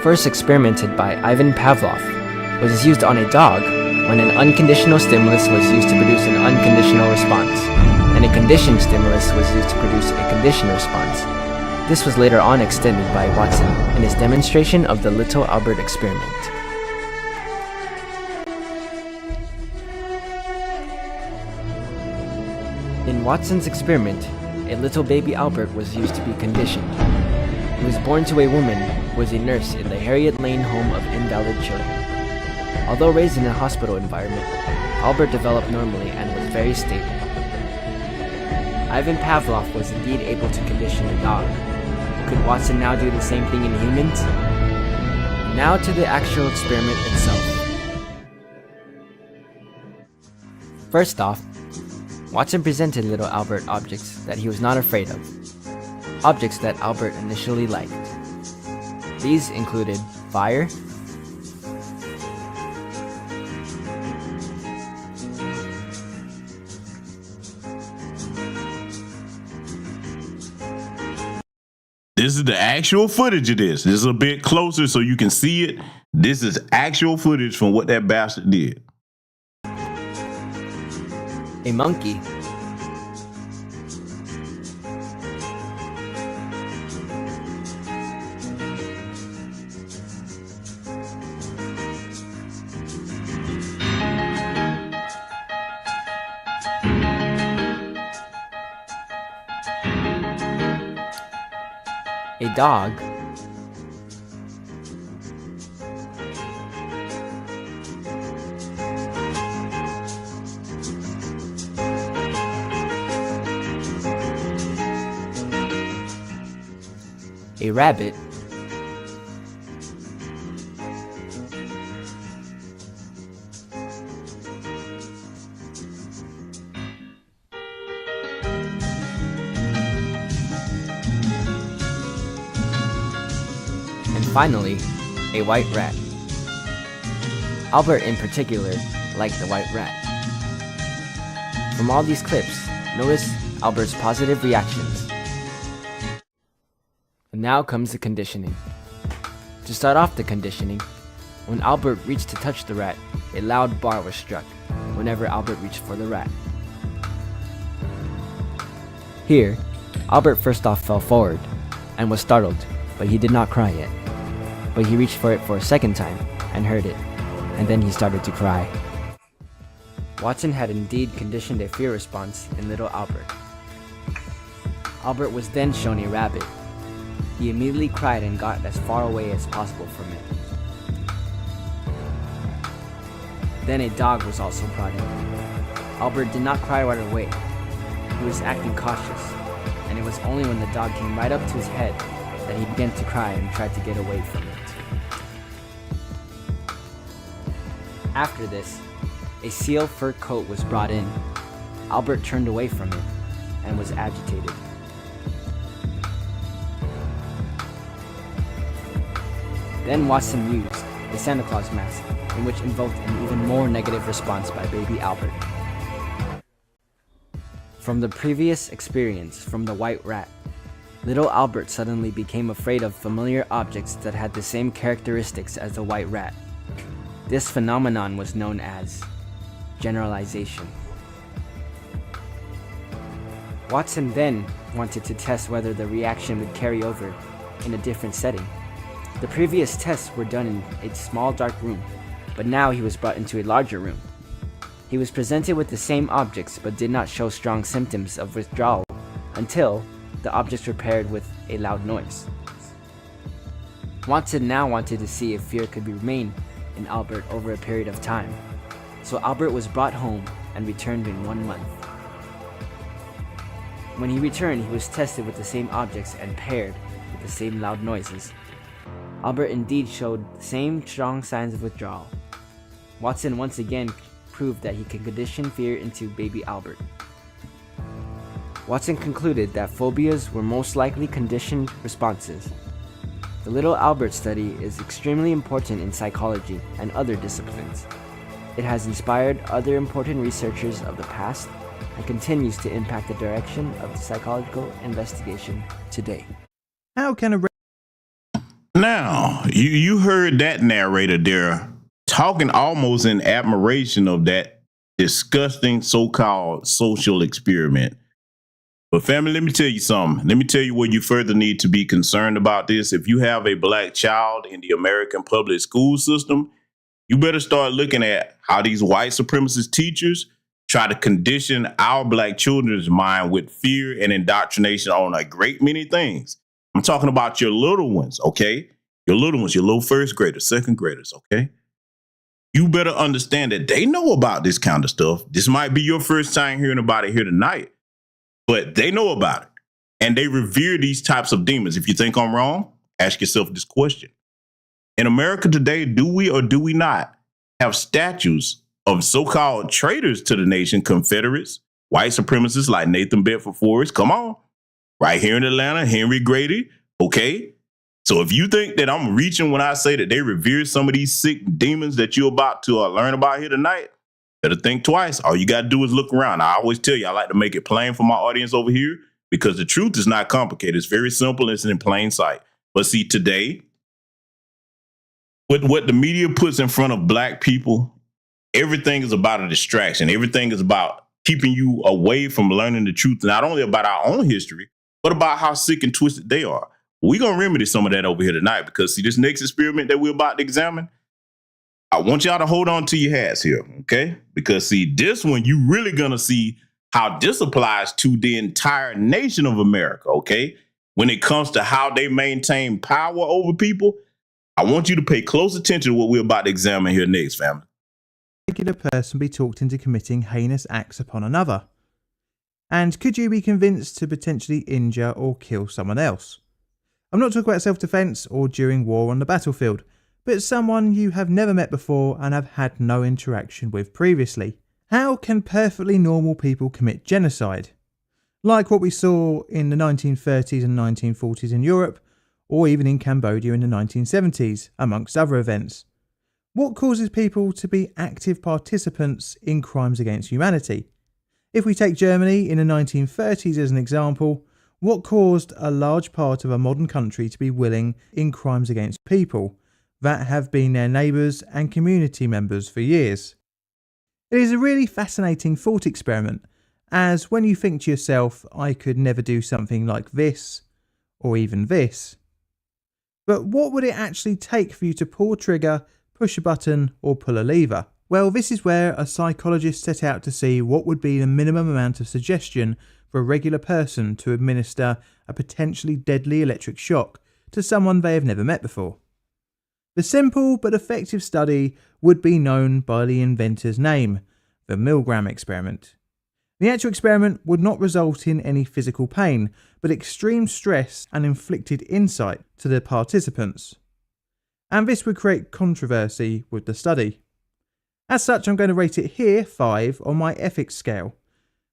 first experimented by Ivan Pavlov, was used on a dog when an unconditional stimulus was used to produce an unconditional response, and a conditioned stimulus was used to produce a conditioned response. This was later on extended by Watson in his demonstration of the Little Albert experiment. In Watson's experiment, a little baby Albert was used to be conditioned. He was born to a woman who was a nurse in the Harriet Lane Home of Invalid Children. Although raised in a hospital environment, Albert developed normally and was very stable. Ivan Pavlov was indeed able to condition a dog. Could Watson now do the same thing in humans? Now to the actual experiment itself. First off, Watson presented little Albert objects that he was not afraid of. Objects that Albert initially liked. These included fire, This is the actual footage of this. This is a bit closer so you can see it. This is actual footage from what that bastard did. a monkey, a dog, a rabbit, and finally, a white rat. Albert in particular liked the white rat. From all these clips, notice Albert's positive reactions. And now comes the conditioning. To start off the conditioning, when Albert reached to touch the rat, a loud bar was struck whenever Albert reached for the rat. Here, Albert first off fell forward and was startled, but he did not cry yet. But he reached for it for a second time and heard it, and then he started to cry. Watson had indeed conditioned a fear response in little Albert. Albert was then shown a rabbit. He immediately cried and got as far away as possible from it. Then a dog was also brought in. Albert did not cry right away. He was acting cautious, and it was only when the dog came right up to his head that he began to cry and tried to get away from it. After this, a seal fur coat was brought in. Albert turned away from it and was agitated. Then Watson used a Santa Claus mask, in which invoked an even more negative response by baby Albert. From the previous experience from the white rat, little Albert suddenly became afraid of familiar objects that had the same characteristics as the white rat. This phenomenon was known as generalization. Watson then wanted to test whether the reaction would carry over in a different setting. The previous tests were done in a small dark room, but now he was brought into a larger room. He was presented with the same objects but did not show strong symptoms of withdrawal until the objects were paired with a loud noise. Watson now wanted to see if fear could remain in Albert over a period of time, so Albert was brought home and returned in 1 month. When he returned, he was tested with the same objects and paired with the same loud noises. Albert indeed showed the same strong signs of withdrawal. Watson once again proved that he could condition fear into baby Albert. Watson concluded that phobias were most likely conditioned responses. The little Albert study is extremely important in psychology and other disciplines. It has inspired other important researchers of the past and continues to impact the direction of the psychological investigation today. How can a Now, you heard that narrator there talking almost in admiration of that disgusting so-called social experiment. But family, let me tell you something. Let me tell you where you further need to be concerned about this. If you have a black child in the American public school system, you better start looking at how these white supremacist teachers try to condition our black children's mind with fear and indoctrination on a great many things. I'm talking about your little ones, okay? Your little ones, your little first graders, second graders, okay? You better understand that they know about this kind of stuff. This might be your first time hearing about it here tonight, but they know about it. And they revere these types of demons. If you think I'm wrong, ask yourself this question. In America today, do we or do we not have statues of so-called traitors to the nation, Confederates, white supremacists like Nathan Bedford Forrest? Come on. Right here in Atlanta, Henry Grady, okay? So if you think that I'm reaching when I say that they revere some of these sick demons that you're about to learn about here tonight, better think twice. All you got to do is look around. I always tell you, I like to make it plain for my audience over here because the truth is not complicated. It's very simple. It's in plain sight. But see, today, what the media puts in front of black people, everything is about a distraction. Everything is about keeping you away from learning the truth, not only about our own history, but about how sick and twisted they are. We're going to remedy some of that over here tonight because, see, this next experiment that we're about to examine, I want y'all to hold on to your hats here, okay? Because, see, this one, you really going to see how this applies to the entire nation of America, okay? When it comes to how they maintain power over people, I want you to pay close attention to what we're about to examine here next, family. regular person be talked into committing heinous acts upon another? And could you be convinced to potentially injure or kill someone else? I'm not talking about self-defense or during war on the battlefield, but someone you have never met before and have had no interaction with previously. How can perfectly normal people commit genocide? Like what we saw in the 1930s and 1940s in Europe, or even in Cambodia in the 1970s, amongst other events. What causes people to be active participants in crimes against humanity? If we take Germany in the 1930s as an example, what caused a large part of a modern country to be willing in crimes against people that have been their neighbours and community members for years? It is a really fascinating thought experiment, as when you think to yourself, I could never do something like this, or even this. But what would it actually take for you to pull a trigger, push a button, or pull a lever? Well, this is where a psychologist set out to see what would be the minimum amount of suggestion for a regular person to administer a potentially deadly electric shock to someone they have never met before. The simple but effective study would be known by the inventor's name, the Milgram experiment. The actual experiment would not result in any physical pain, but extreme stress and inflicted insight to the participants. And this would create controversy with the study. As such, I'm going to rate it here 5 on my ethics scale.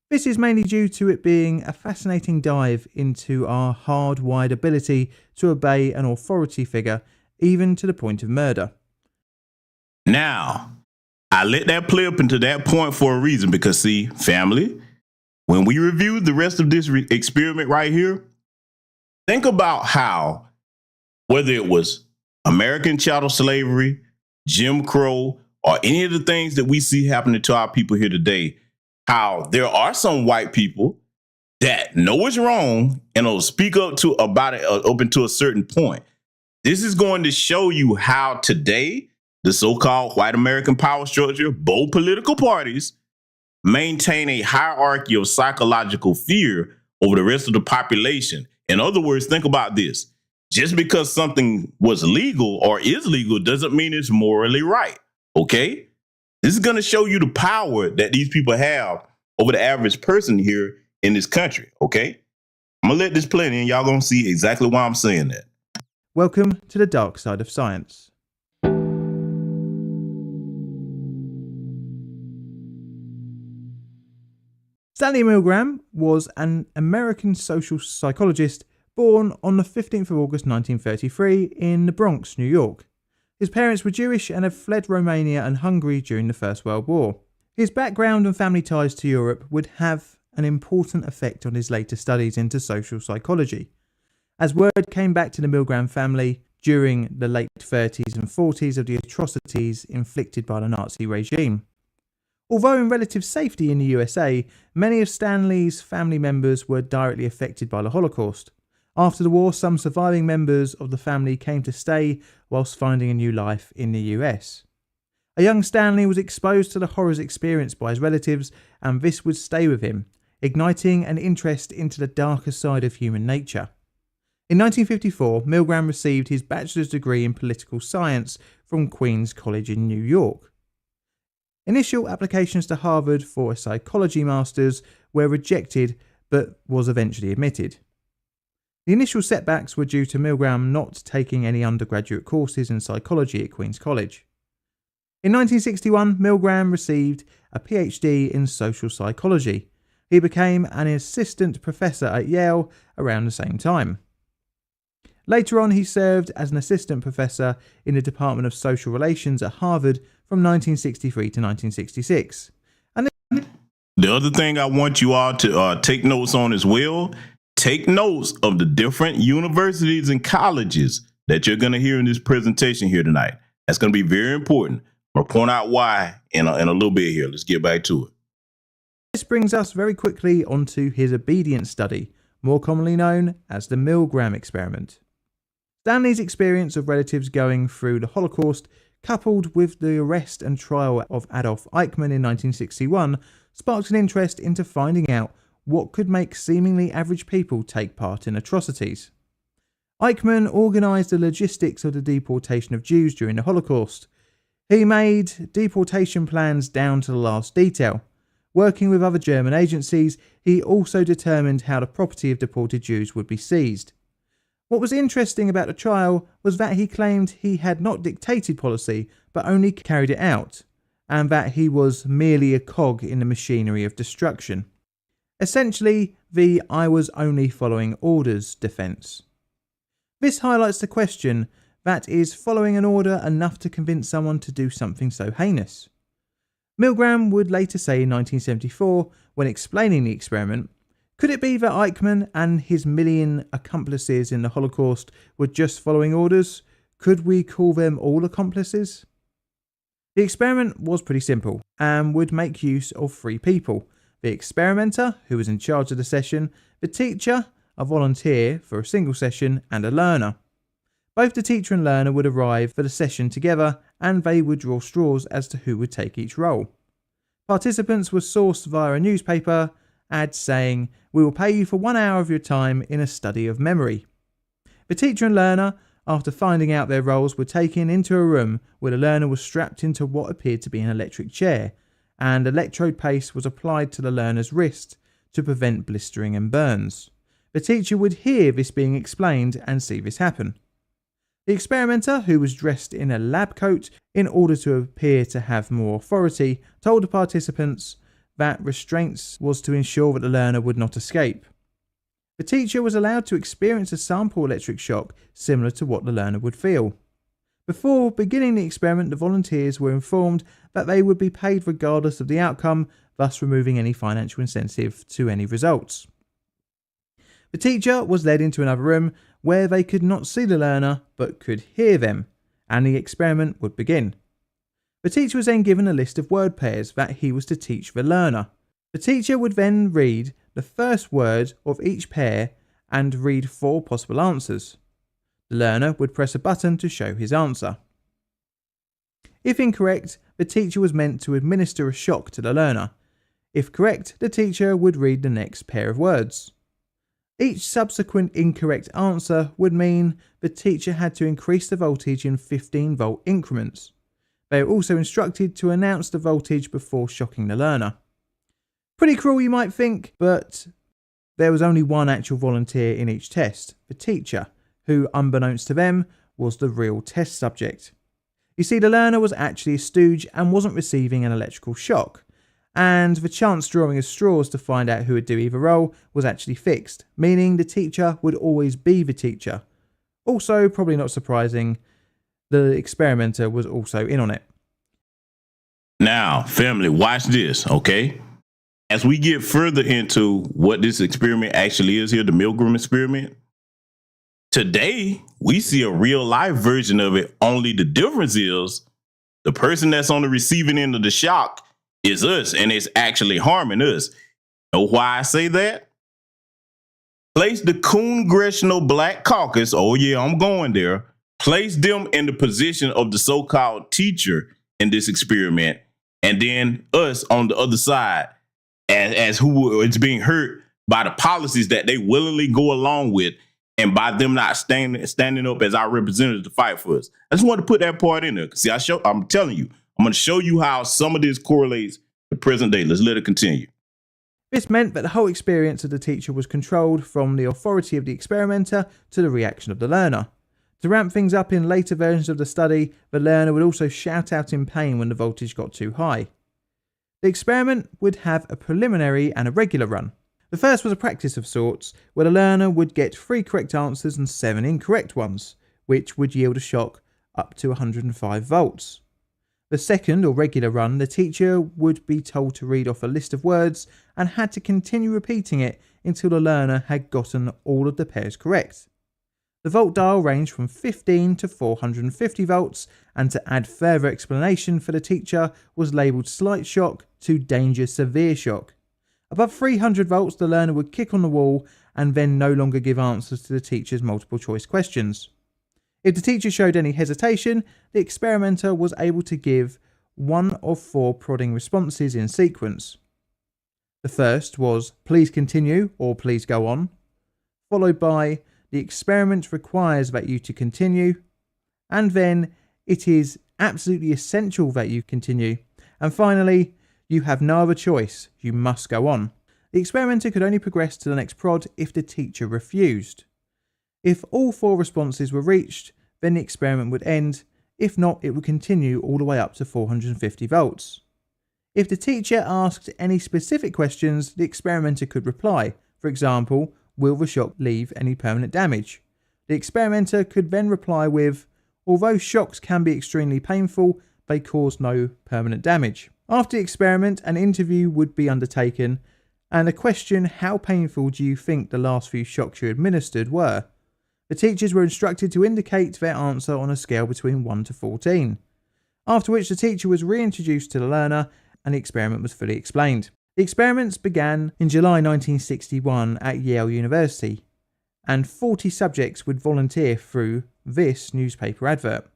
This is mainly due to it being a fascinating dive into our hardwired ability to obey an authority figure, even to the point of murder. Now, I let that play up into that point for a reason because, see, family, when we reviewed the rest of this experiment right here, think about how, whether it was American chattel slavery, Jim Crow, or any of the things that we see happening to our people here today, how there are some white people that know it's wrong and will speak up to about it up until a certain point. This is going to show you how today the so-called white American power structure, both political parties, maintain a hierarchy of psychological fear over the rest of the population. In other words, think about this. Just because something was legal or is legal doesn't mean it's morally right, okay? This is going to show you the power that these people have over the average person here in this country, okay? I'm going to let this play and y'all going to see exactly why I'm saying that. Welcome to the dark side of science. Stanley Milgram was an American social psychologist born on the 15th of August 1933 in the Bronx, New York. His parents were Jewish and had fled Romania and Hungary during the First World War. His background and family ties to Europe would have an important effect on his later studies into social psychology, as word came back to the Milgram family during the late 30s and 40s of the atrocities inflicted by the Nazi regime. Although in relative safety in the USA, many of Stanley's family members were directly affected by the Holocaust. After the war, some surviving members of the family came to stay whilst finding a new life in the US. A young Stanley was exposed to the horrors experienced by his relatives, and this would stay with him, igniting an interest into the darker side of human nature. In 1954, Milgram received his bachelor's degree in political science from Queens College in New York. Initial applications to Harvard for a psychology master's were rejected, but was eventually admitted. The initial setbacks were due to Milgram not taking any undergraduate courses in psychology at Queen's College. In 1961, Milgram received a PhD in social psychology. He became an assistant professor at Yale around the same time. Later on, he served as an assistant professor in the Department of Social Relations at Harvard from 1963 to 1966. And the other thing I want you all to take notes on as well, take notes of the different universities and colleges that you're going to hear in this presentation here tonight. That's going to be very important. I'm going to point out why in a little bit here. Let's get back to it. This brings us very quickly onto his obedience study, more commonly known as the Milgram experiment. Stanley's experience of relatives going through the Holocaust, coupled with the arrest and trial of Adolf Eichmann in 1961, sparked an interest into finding out what could make seemingly average people take part in atrocities. Eichmann organised the logistics of the deportation of Jews during the Holocaust. He made deportation plans down to the last detail. Working with other German agencies, he also determined how the property of deported Jews would be seized. What was interesting about the trial was that he claimed he had not dictated policy, but only carried it out, and that he was merely a cog in the machinery of destruction. Essentially, the "I was only following orders" defence. This highlights the question, that is following an order enough to convince someone to do something so heinous? Milgram would later say in 1974, when explaining the experiment, could it be that Eichmann and his million accomplices in the Holocaust were just following orders? Could we call them all accomplices? The experiment was pretty simple and would make use of three people: the experimenter, who was in charge of the session, the teacher, a volunteer for a single session, and a learner. Both the teacher and learner would arrive for the session together, and they would draw straws as to who would take each role. Participants were sourced via a newspaper ad saying, "We will pay you for 1 hour of your time in a study of memory." The teacher and learner, after finding out their roles, were taken into a room where the learner was strapped into what appeared to be an electric chair, and electrode paste was applied to the learner's wrist to prevent blistering and burns. The teacher would hear this being explained and see this happen. The experimenter, who was dressed in a lab coat in order to appear to have more authority, told the participants that restraints was to ensure that the learner would not escape. The teacher was allowed to experience a sample electric shock similar to what the learner would feel. Before beginning the experiment, the volunteers were informed that they would be paid regardless of the outcome, thus removing any financial incentive to any results. The teacher was led into another room where they could not see the learner but could hear them, and the experiment would begin. The teacher was then given a list of word pairs that he was to teach the learner. The teacher would then read the first word of each pair and read 4 possible answers. The learner would press a button to show his answer. If incorrect, the teacher was meant to administer a shock to the learner. If correct, the teacher would read the next pair of words. Each subsequent incorrect answer would mean the teacher had to increase the voltage in 15-volt increments. They were also instructed to announce the voltage before shocking the learner. Pretty cruel, you might think, but there was only one actual volunteer in each test, the teacher, who, unbeknownst to them, was the real test subject. You see, the learner was actually a stooge and wasn't receiving an electrical shock, and the chance drawing of straws to find out who would do either role was actually fixed, meaning the teacher would always be the teacher. Also, probably not surprising, the experimenter was also in on it. Now, family, watch this, okay? As we get further into what this experiment actually is here, the Milgram experiment, today we see a real life version of it, only the difference is the person that's on the receiving end of the shock is us, and it's actually harming us. Know why I say that? Place the Congressional Black Caucus, oh yeah, I'm going there, place them in the position of the so-called teacher in this experiment, and then us on the other side as who is being hurt by the policies that they willingly go along with, and by them not standing up as our representatives to fight for us. I just want to put that part in there. See, I'm telling you, I'm going to show you how some of this correlates to present day. Let's let it continue. This meant that the whole experience of the teacher was controlled from the authority of the experimenter to the reaction of the learner. To ramp things up in later versions of the study, the learner would also shout out in pain when the voltage got too high. The experiment would have a preliminary and a regular run. The first was a practice of sorts, where the learner would get 3 correct answers and 7 incorrect ones, which would yield a shock up to 105 volts. The second, or regular run, the teacher would be told to read off a list of words and had to continue repeating it until the learner had gotten all of the pairs correct. The volt dial ranged from 15 to 450 volts, and to add further explanation for the teacher was labelled slight shock to danger severe shock. Above 300 volts, the learner would kick on the wall and then no longer give answers to the teacher's multiple choice questions. If the teacher showed any hesitation, the experimenter was able to give 1 of 4 prodding responses in sequence. The first was please continue or please go on, followed by the experiment requires that you to continue, and then it is absolutely essential that you continue, and finally you have no other choice, you must go on. The experimenter could only progress to the next prod if the teacher refused. If all 4 responses were reached, then the experiment would end. If not, it would continue all the way up to 450 volts. If the teacher asked any specific questions, the experimenter could reply. For example, will the shock leave any permanent damage? The experimenter could then reply with, although shocks can be extremely painful, they cause no permanent damage. After the experiment, an interview would be undertaken, and the question, how painful do you think the last few shocks you administered were? The teachers were instructed to indicate their answer on a scale between 1 to 14, after which the teacher was reintroduced to the learner and the experiment was fully explained. The experiments began in July 1961 at Yale University, and 40 subjects would volunteer through this newspaper advert.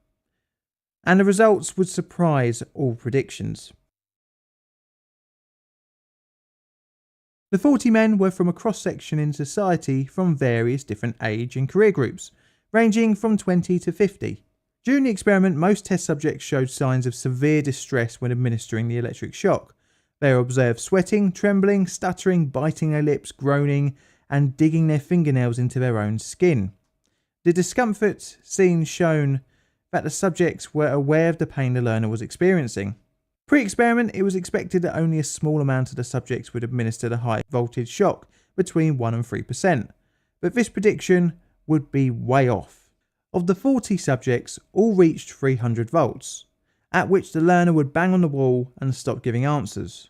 And the results would surprise all predictions. The 40 men were from a cross-section in society from various different age and career groups, ranging from 20 to 50. During the experiment, most test subjects showed signs of severe distress when administering the electric shock. They were observed sweating, trembling, stuttering, biting their lips, groaning, and digging their fingernails into their own skin. The discomfort seen shown that the subjects were aware of the pain the learner was experiencing. Pre-experiment, it was expected that only a small amount of the subjects would administer the high voltage shock, between 1 and 3%, but this prediction would be way off. Of the 40 subjects, all reached 300 volts, at which the learner would bang on the wall and stop giving answers.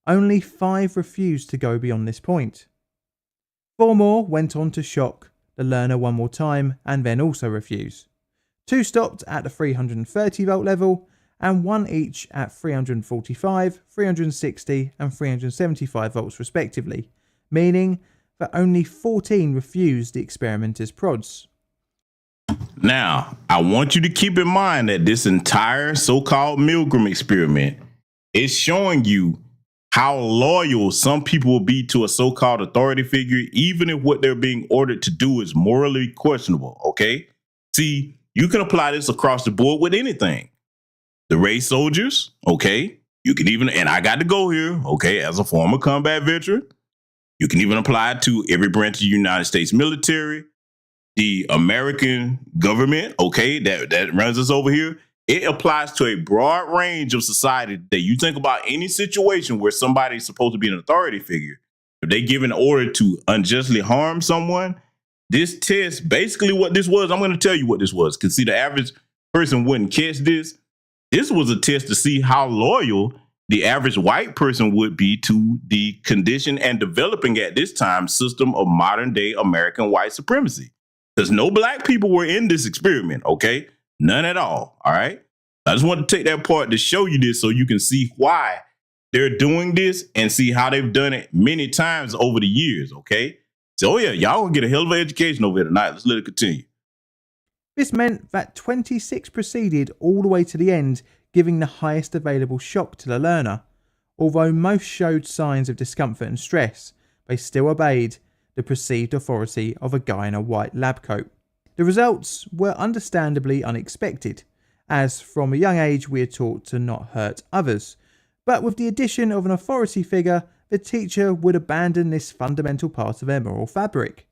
Only 5 refused to go beyond this point. 4 more went on to shock the learner one more time and then also refuse. 2 stopped at the 330 volt level and 1 each at 345, 360 and 375 volts respectively, meaning that only 14 refused the experimenter's prods. Now, I want you to keep in mind that this entire so-called Milgram experiment is showing you how loyal some people will be to a so-called authority figure, even if what they're being ordered to do is morally questionable, okay? See, you can apply this across the board with anything. The race soldiers, okay? You can even, and I got to go here, okay, as a former combat veteran, you can even apply it to every branch of the United States military, the American government, okay, that runs us over here. It applies to a broad range of society that you think about any situation where somebody's supposed to be an authority figure. If they give an order to unjustly harm someone, this test, basically what this was, I'm going to tell you what this was. Because see, the average person wouldn't catch this. This was a test to see how loyal the average white person would be to the condition and developing at this time system of modern day American white supremacy. Because no black people were in this experiment, okay? None at all, all right? I just want to take that part to show you this so you can see why they're doing this and see how they've done it many times over the years, okay? So, yeah, y'all gonna get a hell of an education over here tonight. Let's let it continue. This meant that 26 proceeded all the way to the end, giving the highest available shock to the learner. Although most showed signs of discomfort and stress, they still obeyed the perceived authority of a guy in a white lab coat. The results were understandably unexpected, as from a young age we are taught to not hurt others, but with the addition of an authority figure, the teacher would abandon this fundamental part of their moral fabric.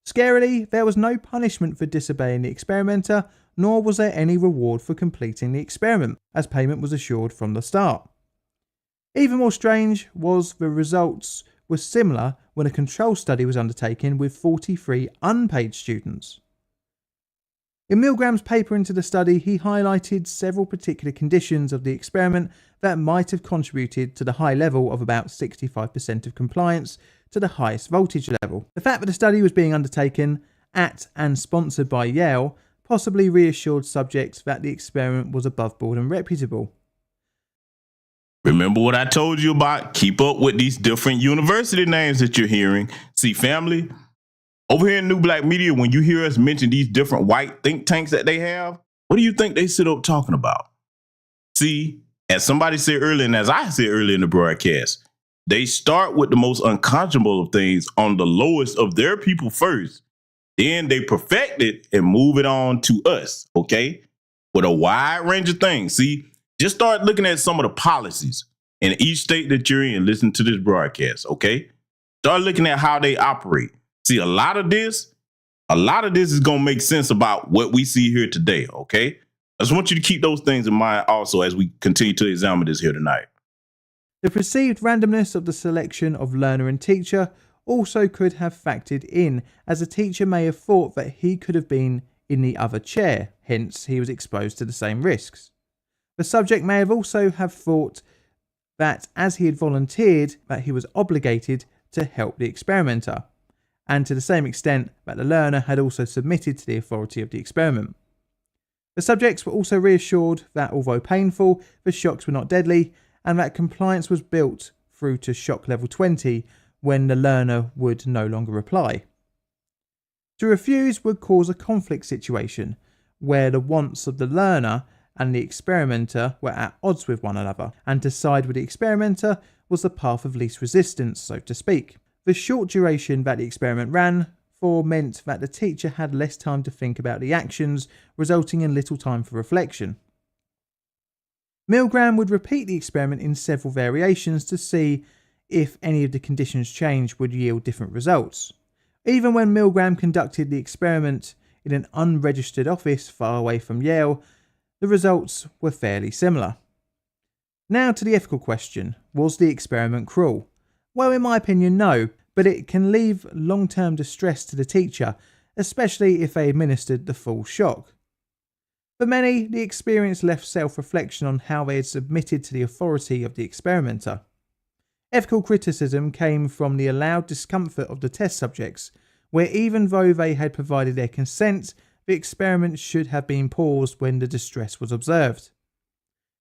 Scarily, there was no punishment for disobeying the experimenter, nor was there any reward for completing the experiment, as payment was assured from the start. Even more strange was the results were similar when a control study was undertaken with 43 unpaid students. In Milgram's paper into the study, he highlighted several particular conditions of the experiment that might have contributed to the high level of about 65% of compliance to the highest voltage level. The fact that the study was being undertaken at and sponsored by Yale possibly reassured subjects that the experiment was above board and reputable. Remember what I told you about? Keep up with these different university names that you're hearing. See, family, over here in New Black Media, when you hear us mention these different white think tanks that they have, what do you think they sit up talking about? See, as somebody said earlier, and as I said earlier in the broadcast, they start with the most unconscionable of things on the lowest of their people first. Then they perfect it and move it on to us, okay? With a wide range of things. See, just start looking at some of the policies in each state that you're in. Listen to this broadcast, okay? Start looking at how they operate. See, a lot of this is going to make sense about what we see here today, okay? I just want you to keep those things in mind also as we continue to examine this here tonight. The perceived randomness of the selection of learner and teacher also could have factored in, as a teacher may have thought that he could have been in the other chair, hence he was exposed to the same risks. The subject may have also have thought that as he had volunteered, that he was obligated to help the experimenter, and to the same extent that the learner had also submitted to the authority of the experiment. The subjects were also reassured that although painful, the shocks were not deadly, and that compliance was built through to shock level 20 when the learner would no longer reply. To refuse would cause a conflict situation where the wants of the learner and the experimenter were at odds with one another, and to side with the experimenter was the path of least resistance, so to speak. The short duration that the experiment ran for meant that the teacher had less time to think about the actions, resulting in little time for reflection. Milgram would repeat the experiment in several variations to see if any of the conditions changed would yield different results. Even when Milgram conducted the experiment in an unregistered office far away from Yale, the results were fairly similar. Now to the ethical question, was the experiment cruel? Well, in my opinion, no, but it can leave long-term distress to the teacher, especially if they administered the full shock. For many, the experience left self-reflection on how they had submitted to the authority of the experimenter. Ethical criticism came from the allowed discomfort of the test subjects, where even though they had provided their consent, the experiment should have been paused when the distress was observed.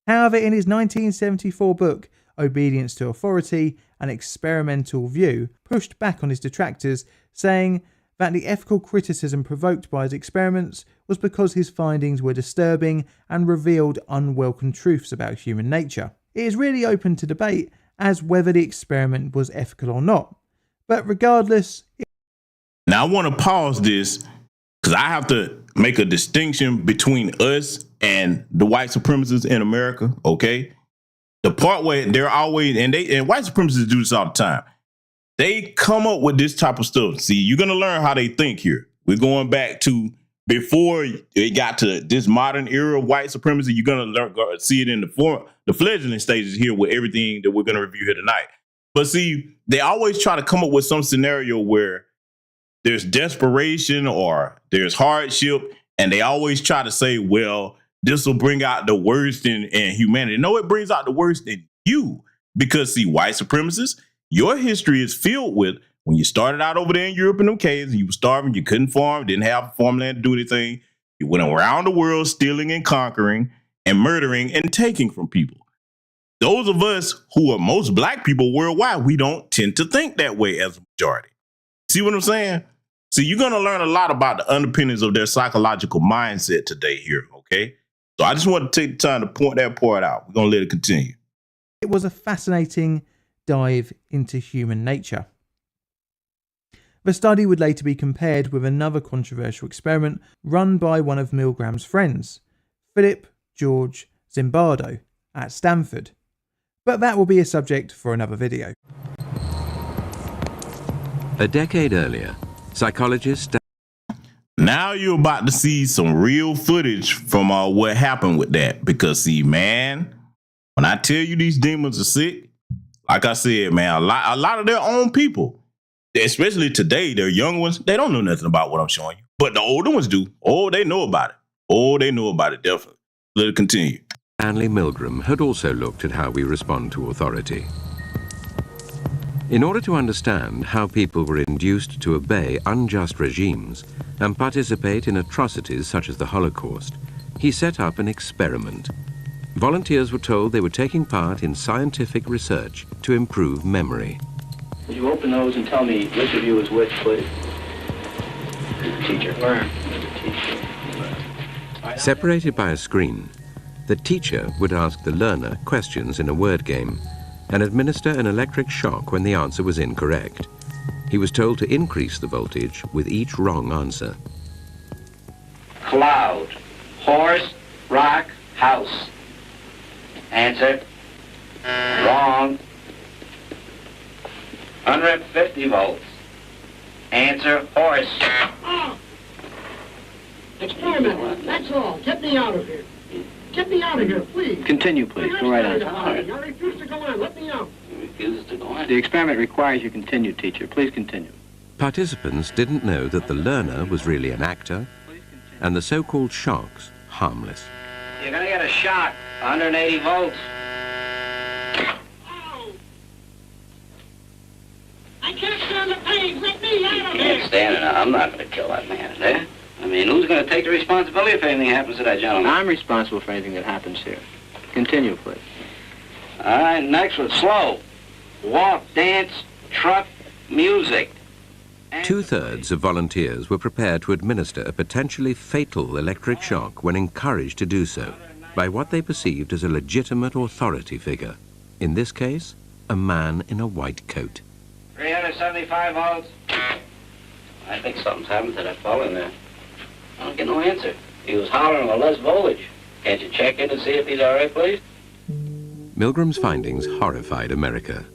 However, in his 1974 book, Obedience to Authority, An Experimental View, pushed back on his detractors, saying that the ethical criticism provoked by his experiments was because his findings were disturbing and revealed unwelcome truths about human nature. It is really open to debate as whether the experiment was ethical or not. But regardless... Now I want to pause this because I have to make a distinction between us and the white supremacists in America, okay? The part where they're always, and white supremacists do this all the time. They come up with this type of stuff. See, you're going to learn how they think here. We're going back to before it got to this modern era of white supremacy. You're going to see it in the fledgling stages here with everything that we're going to review here tonight. But see, they always try to come up with some scenario where there's desperation or there's hardship, and they always try to say, well, this will bring out the worst in humanity. No, it brings out the worst in you. Because, see, white supremacists, your history is filled with when you started out over there in Europe in them caves, and you were starving, you couldn't farm, didn't have farmland to do anything. You went around the world stealing and conquering and murdering and taking from people. Those of us who are most black people worldwide, we don't tend to think that way as a majority. See what I'm saying? See, you're going to learn a lot about the underpinnings of their psychological mindset today here, okay? So I just want to take the time to point that part out. We're going to let it continue. It was a fascinating dive into human nature. The study would later be compared with another controversial experiment run by one of Milgram's friends, Philip George Zimbardo, at Stanford. But that will be a subject for another video. A decade earlier, psychologists... Now you're about to see some real footage from what happened with that. Because, see, man, when I tell you these demons are sick, like I said, man, a lot of their own people, especially today, their young ones, they don't know nothing about what I'm showing you. But the older ones do. Oh, they know about it. Oh, they know about it, definitely. Let it continue. Stanley Milgram had also looked at how we respond to authority. In order to understand how people were induced to obey unjust regimes and participate in atrocities such as the Holocaust, he set up an experiment. Volunteers were told they were taking part in scientific research to improve memory. Would you open those and tell me which of you is which, please? Teacher. Learn. Separated by a screen, the teacher would ask the learner questions in a word game and administer an electric shock when the answer was incorrect. He was told to increase the voltage with each wrong answer. Cloud. Horse. Rock. House. Answer. Wrong. 150 volts. Answer. Horse. Oh. Experiment. That's all. Get me out of here. Get me out of here, please. Continue, please. Go right on. I refuse to go on. Let me out. He refuses to go on. The experiment requires you continue, teacher. Please continue. Participants didn't know that the learner was really an actor and the so-called shocks harmless. You're gonna get a shock. 180 volts. Oh. I can't stand the pain. Let me out of here. Can't stand it. I'm not gonna kill that man, eh? I mean, who's gonna take the responsibility if anything happens to that gentleman? I'm responsible for anything that happens here. Continue, please. All right, next one. Slow. Walk, dance, truck, music. Two-thirds of volunteers were prepared to administer a potentially fatal electric shock when encouraged to do so by what they perceived as a legitimate authority figure. In this case, a man in a white coat. 375 volts. I think something's happened to that fellow in there. I don't get no answer. He was hollering for less voltage. Can't you check in to see if he's all right, please? Milgram's findings horrified America.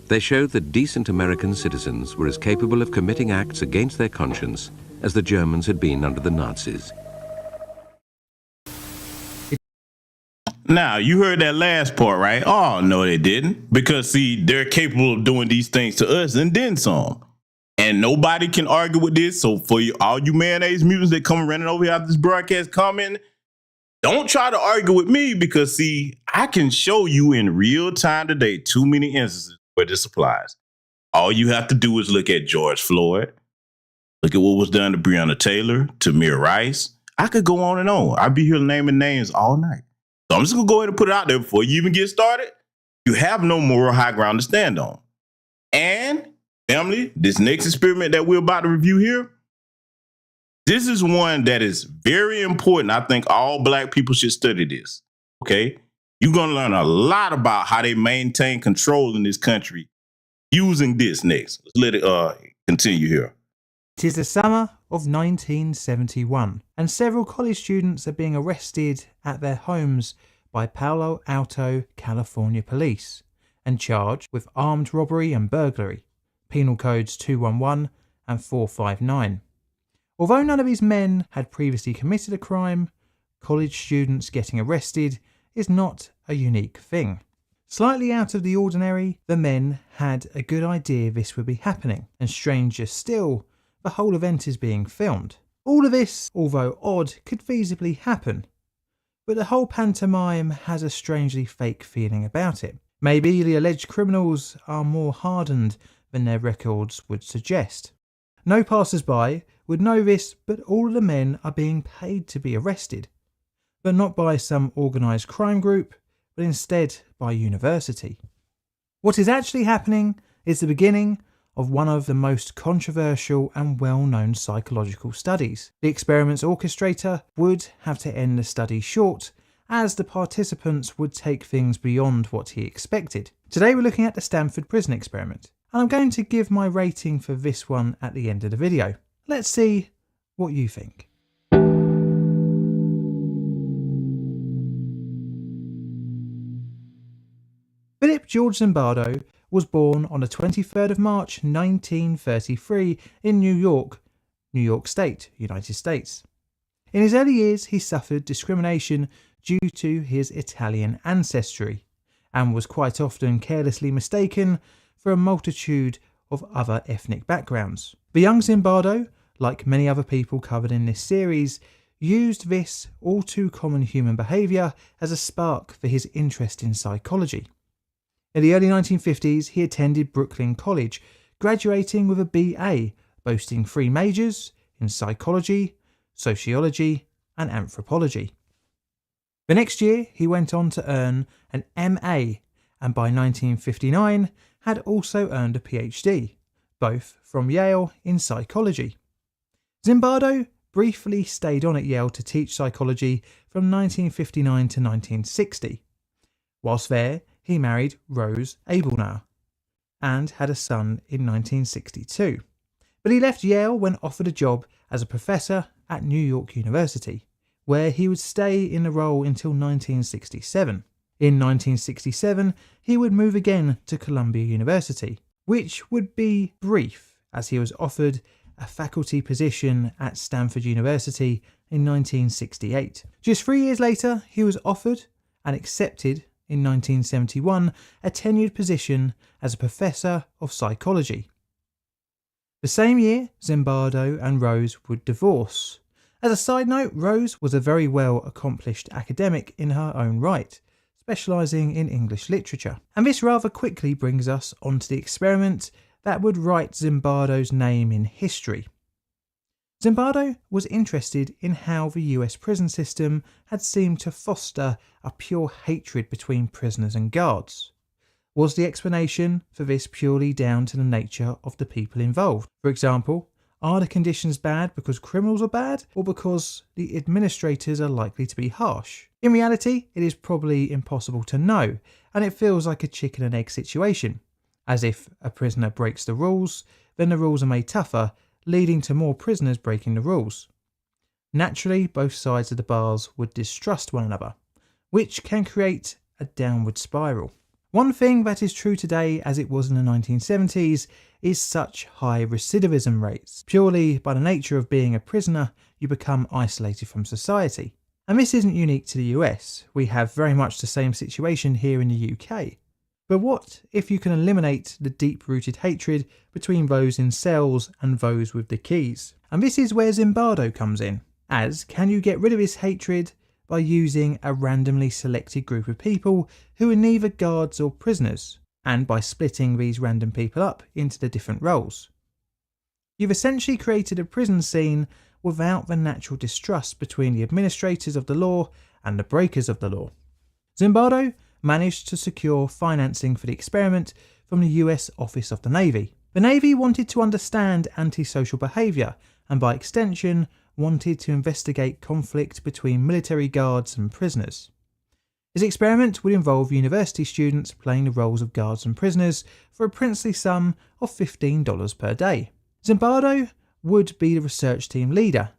They showed that decent American citizens were as capable of committing acts against their conscience as the Germans had been under the Nazis. Now, you heard that last part, right? Oh, no, they didn't. Because, see, they're capable of doing these things to us and then some. And nobody can argue with this. So for all you mayonnaise mutants that come running over here after this broadcast comment, don't try to argue with me because, see, I can show you in real time today too many instances where this applies. All you have to do is look at George Floyd. Look at what was done to Breonna Taylor, to Tamir Rice. I could go on and on. I'd be here naming names all night. So I'm just going to go ahead and put it out there before you even get started. You have no moral high ground to stand on. And, family, this next experiment that we're about to review here, this is one that is very important. I think all Black people should study this, okay? You're going to learn a lot about how they maintain control in this country using this next. Let's let it continue here. It is the summer of 1971, and several college students are being arrested at their homes by Palo Alto, California police and charged with armed robbery and burglary, penal codes 211 and 459. Although none of these men had previously committed a crime, college students getting arrested is not a unique thing. Slightly out of the ordinary, the men had a good idea this would be happening, and stranger still, the whole event is being filmed. All of this, although odd, could feasibly happen, but the whole pantomime has a strangely fake feeling about it. Maybe the alleged criminals are more hardened than their records would suggest. No passers-by would know this, but all of the men are being paid to be arrested, but not by some organised crime group, but instead by university. What is actually happening is the beginning of one of the most controversial and well-known psychological studies. The experiment's orchestrator would have to end the study short, as the participants would take things beyond what he expected. Today we're looking at the Stanford prison experiment, and I'm going to give my rating for this one at the end of the video. Let's see what you think. Philip George Zimbardo was born on the 23rd of March 1933 in New York State, United States. In his early years he suffered discrimination due to his Italian ancestry and was quite often carelessly mistaken for a multitude of other ethnic backgrounds. The young Zimbardo, like many other people covered in this series, used this all too common human behaviour as a spark for his interest in psychology. In the early 1950s, he attended Brooklyn College, graduating with a BA, boasting 3 majors in psychology, sociology, and anthropology. The next year, he went on to earn an MA, and by 1959 had also earned a PhD, both from Yale in psychology. Zimbardo briefly stayed on at Yale to teach psychology from 1959 to 1960. Whilst there, he married Rose Abelner and had a son in 1962. But he left Yale when offered a job as a professor at New York University, where he would stay in the role until 1967. In 1967, he would move again to Columbia University, which would be brief as he was offered a faculty position at Stanford University in 1968. Just 3 years later, he was offered and accepted in 1971 a tenured position as a professor of psychology. The same year, Zimbardo and Rose would divorce. As a side note, Rose was a very well accomplished academic in her own right, specialising in English literature. And this rather quickly brings us onto the experiment that would write Zimbardo's name in history. Zimbardo was interested in how the US prison system had seemed to foster a pure hatred between prisoners and guards. Was the explanation for this purely down to the nature of the people involved? For example, are the conditions bad because criminals are bad, or because the administrators are likely to be harsh? In reality, it is probably impossible to know, and it feels like a chicken and egg situation, as if a prisoner breaks the rules, then the rules are made tougher, leading to more prisoners breaking the rules. Naturally, both sides of the bars would distrust one another, which can create a downward spiral. One thing that is true today as it was in the 1970s is such high recidivism rates. Purely by the nature of being a prisoner, you become isolated from society. And this isn't unique to the US. We have very much the same situation here in the UK. But what if you can eliminate the deep-rooted hatred between those in cells and those with the keys? And this is where Zimbardo comes in, as can you get rid of this hatred by using a randomly selected group of people who are neither guards or prisoners, and by splitting these random people up into the different roles. You've essentially created a prison scene without the natural distrust between the administrators of the law and the breakers of the law. Zimbardo managed to secure financing for the experiment from the US Office of the Navy. The Navy wanted to understand antisocial behaviour and by extension wanted to investigate conflict between military guards and prisoners. His experiment would involve university students playing the roles of guards and prisoners for a princely sum of $15 per day. Zimbardo would be the research team leader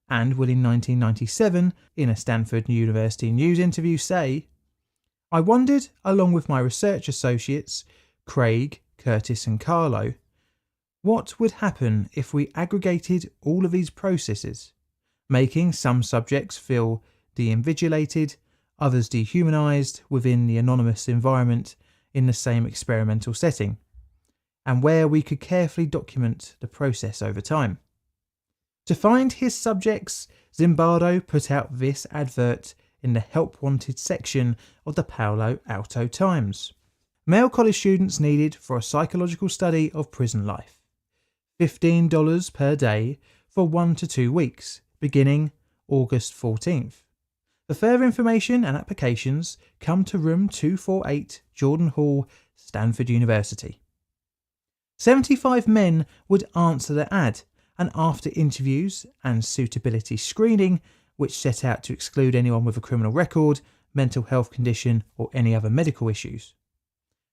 and would in 1997, in a Stanford University news interview, say, "I wondered, along with my research associates, Craig, Curtis and Carlo, what would happen if we aggregated all of these processes, making some subjects feel de-invigilated, others dehumanized within the anonymous environment in the same experimental setting, and where we could carefully document the process over time." To find his subjects, Zimbardo put out this advert in the Help Wanted section of the Palo Alto Times. Male college students needed for a psychological study of prison life. $15 per day for 1 to 2 weeks, beginning August 14th. For further information and applications, come to room 248, Jordan Hall, Stanford University. 75 men would answer the ad, and after interviews and suitability screening, which set out to exclude anyone with a criminal record, mental health condition or any other medical issues,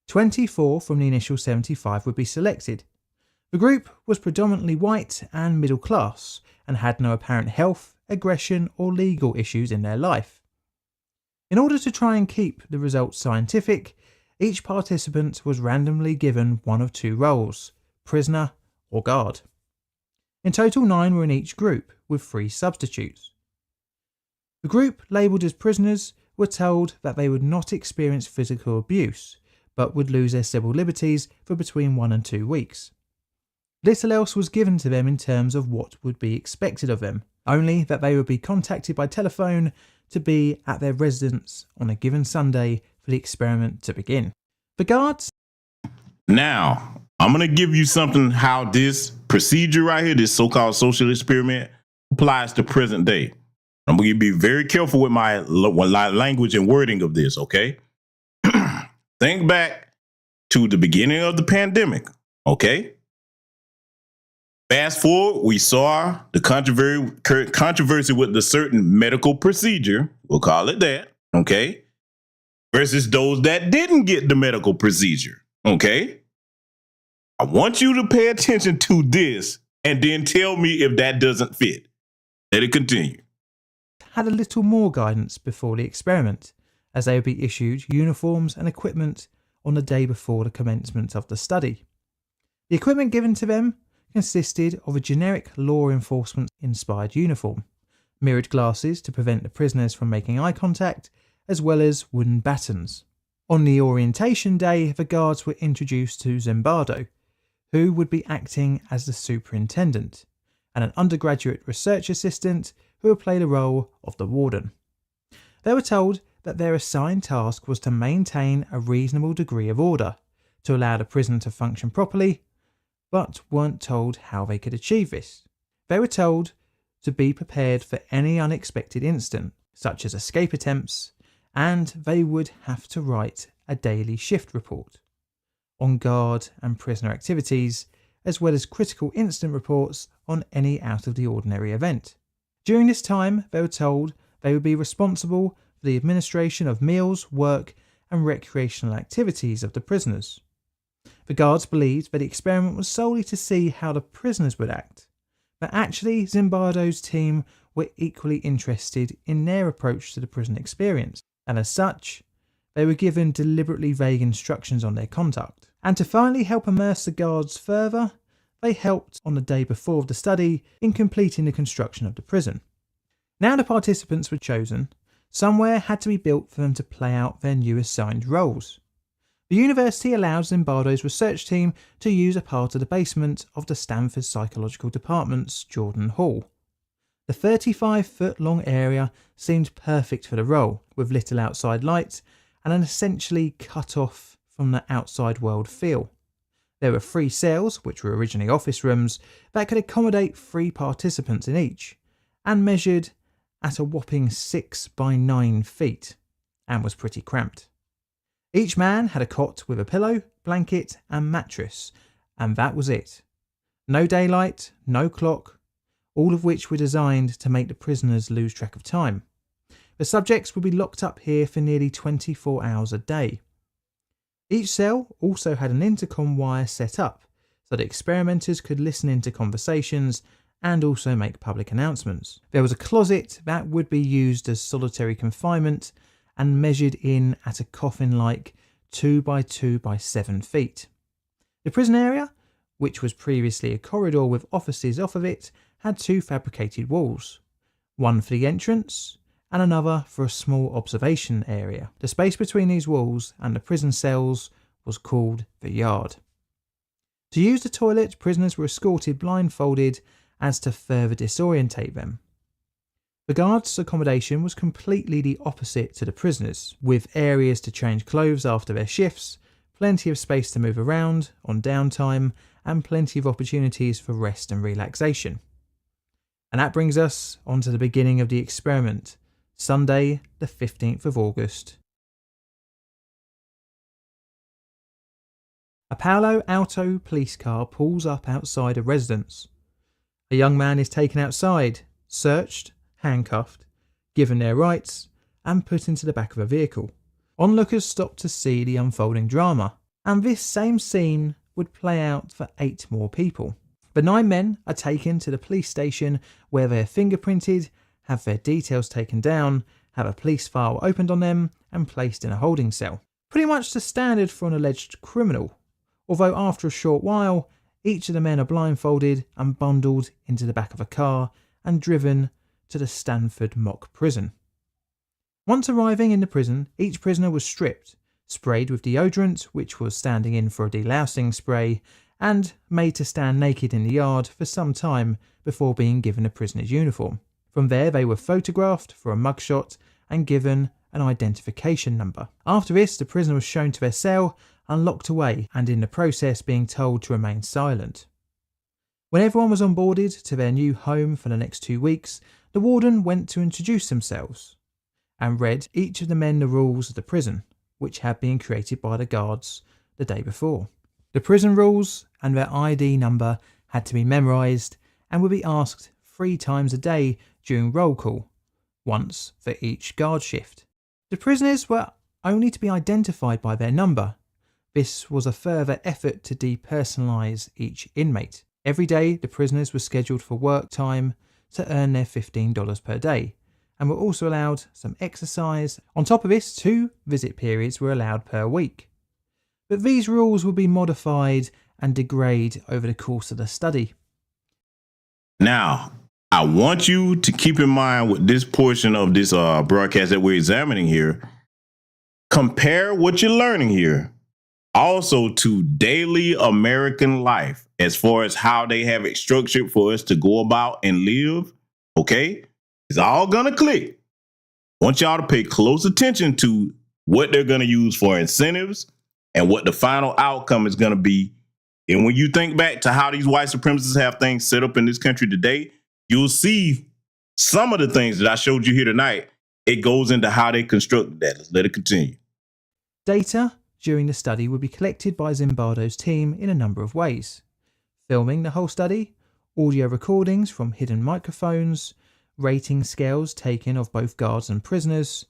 24 from the initial 75 would be selected. The group was predominantly white and middle class and had no apparent health, aggression or legal issues in their life. In order to try and keep the results scientific, each participant was randomly given one of 2 roles, prisoner or guard. In total 9 were in each group, with 3 substitutes. The group labelled as prisoners were told that they would not experience physical abuse, but would lose their civil liberties for between 1 and 2 weeks. Little else was given to them in terms of what would be expected of them, only that they would be contacted by telephone to be at their residence on a given Sunday for the experiment to begin. The guards... Now, I'm going to give you something how this procedure right here, this so-called social experiment, applies to present day. I'm going to be very careful with my language and wording of this, okay? Think back to the beginning of the pandemic, okay? Fast forward, we saw the controversy with the certain medical procedure, we'll call it that, okay? Versus those that didn't get the medical procedure, okay? I want you to pay attention to this and then tell me if that doesn't fit. Let it continue. Had a little more guidance before the experiment, as they would be issued uniforms and equipment on the day before the commencement of the study. The equipment given to them consisted of a generic law enforcement inspired uniform, mirrored glasses to prevent the prisoners from making eye contact, as well as wooden batons. On the orientation day, the guards were introduced to Zimbardo, who would be acting as the superintendent, and an undergraduate research assistant who would play the role of the warden. They were told that their assigned task was to maintain a reasonable degree of order, to allow the prison to function properly, but weren't told how they could achieve this. They were told to be prepared for any unexpected incident, such as escape attempts, and they would have to write a daily shift report on guard and prisoner activities, as well as critical incident reports on any out of the ordinary event. During this time, they were told they would be responsible for the administration of meals, work, and recreational activities of the prisoners. The guards believed that the experiment was solely to see how the prisoners would act, but actually Zimbardo's team were equally interested in their approach to the prison experience, and as such, they were given deliberately vague instructions on their conduct. And to finally help immerse the guards further, they helped on the day before the study in completing the construction of the prison. Now the participants were chosen, somewhere had to be built for them to play out their new assigned roles. The university allowed Zimbardo's research team to use a part of the basement of the Stanford Psychological Department's Jordan Hall. The 35-foot long area seemed perfect for the role, with little outside light and an essentially cut off from the outside world feel. There were 3 cells, which were originally office rooms, that could accommodate 3 participants in each, and measured at a whopping 6 by 9 feet, and was pretty cramped. Each man had a cot with a pillow, blanket and mattress, and that was it. No daylight, no clock, all of which were designed to make the prisoners lose track of time. The subjects would be locked up here for nearly 24 hours a day. Each cell also had an intercom wire set up so that experimenters could listen into conversations and also make public announcements. There was a closet that would be used as solitary confinement and measured in at a coffin-like 2 by 2 by 7 feet. The prison area, which was previously a corridor with offices off of it, had 2 fabricated walls, one for the entrance and another for a small observation area. The space between these walls and the prison cells was called the yard. To use the toilet, prisoners were escorted blindfolded as to further disorientate them. The guards' accommodation was completely the opposite to the prisoners, with areas to change clothes after their shifts, plenty of space to move around on downtime, and plenty of opportunities for rest and relaxation. And that brings us on to the beginning of the experiment, Sunday the 15th of August. A Palo Alto police car pulls up outside a residence. A young man is taken outside, searched, handcuffed, given their rights, and put into the back of a vehicle. Onlookers stop to see the unfolding drama, and this same scene would play out for 8 more people. The 9 men are taken to the police station where they are fingerprinted, have their details taken down, have a police file opened on them, and placed in a holding cell. Pretty much the standard for an alleged criminal, although after a short while, each of the men are blindfolded and bundled into the back of a car and driven to the Stanford mock prison. Once arriving in the prison, each prisoner was stripped, sprayed with deodorant, which was standing in for a delousing spray, and made to stand naked in the yard for some time before being given a prisoner's uniform. From there they were photographed for a mugshot and given an identification number. After this, the prisoner was shown to their cell and locked away, and in the process being told to remain silent. When everyone was onboarded to their new home for the next 2 weeks, the warden went to introduce themselves and read each of the men the rules of the prison, which had been created by the guards the day before. The prison rules and their ID number had to be memorised and would be asked 3 times a day during roll call, once for each guard shift. The prisoners were only to be identified by their number. This was a further effort to depersonalise each inmate. Every day the prisoners were scheduled for work time to earn their $15 per day, and were also allowed some exercise. On top of this, 2 visit periods were allowed per week. But these rules would be modified and degrade over the course of the study. Now, I want you to keep in mind with this portion of this broadcast that we're examining here, compare what you're learning here also to daily American life as far as how they have it structured for us to go about and live. Okay? It's all gonna click. I want y'all to pay close attention to what they're gonna use for incentives and what the final outcome is gonna be. And when you think back to how these white supremacists have things set up in this country today, you'll see some of the things that I showed you here tonight. It goes into how they constructed that. Let's let it continue. Data during the study would be collected by Zimbardo's team in a number of ways. Filming the whole study, audio recordings from hidden microphones, rating scales taken of both guards and prisoners,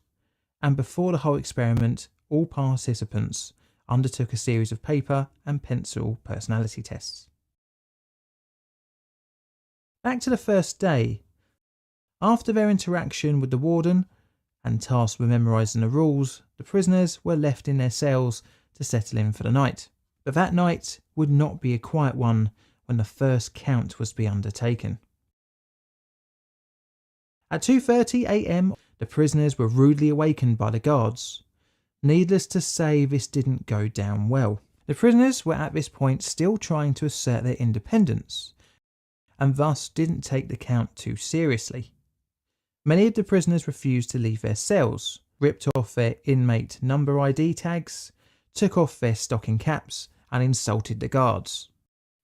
and before the whole experiment, all participants undertook a series of paper and pencil personality tests. Back to the first day. After their interaction with the warden and tasked with memorising the rules, the prisoners were left in their cells to settle in for the night. But that night would not be a quiet one when the first count was to be undertaken. At 2:30 a.m, the prisoners were rudely awakened by the guards. Needless to say, this didn't go down well. The prisoners were at this point still trying to assert their independence, and thus didn't take the count too seriously. Many of the prisoners refused to leave their cells, ripped off their inmate number ID tags, took off their stocking caps, and insulted the guards.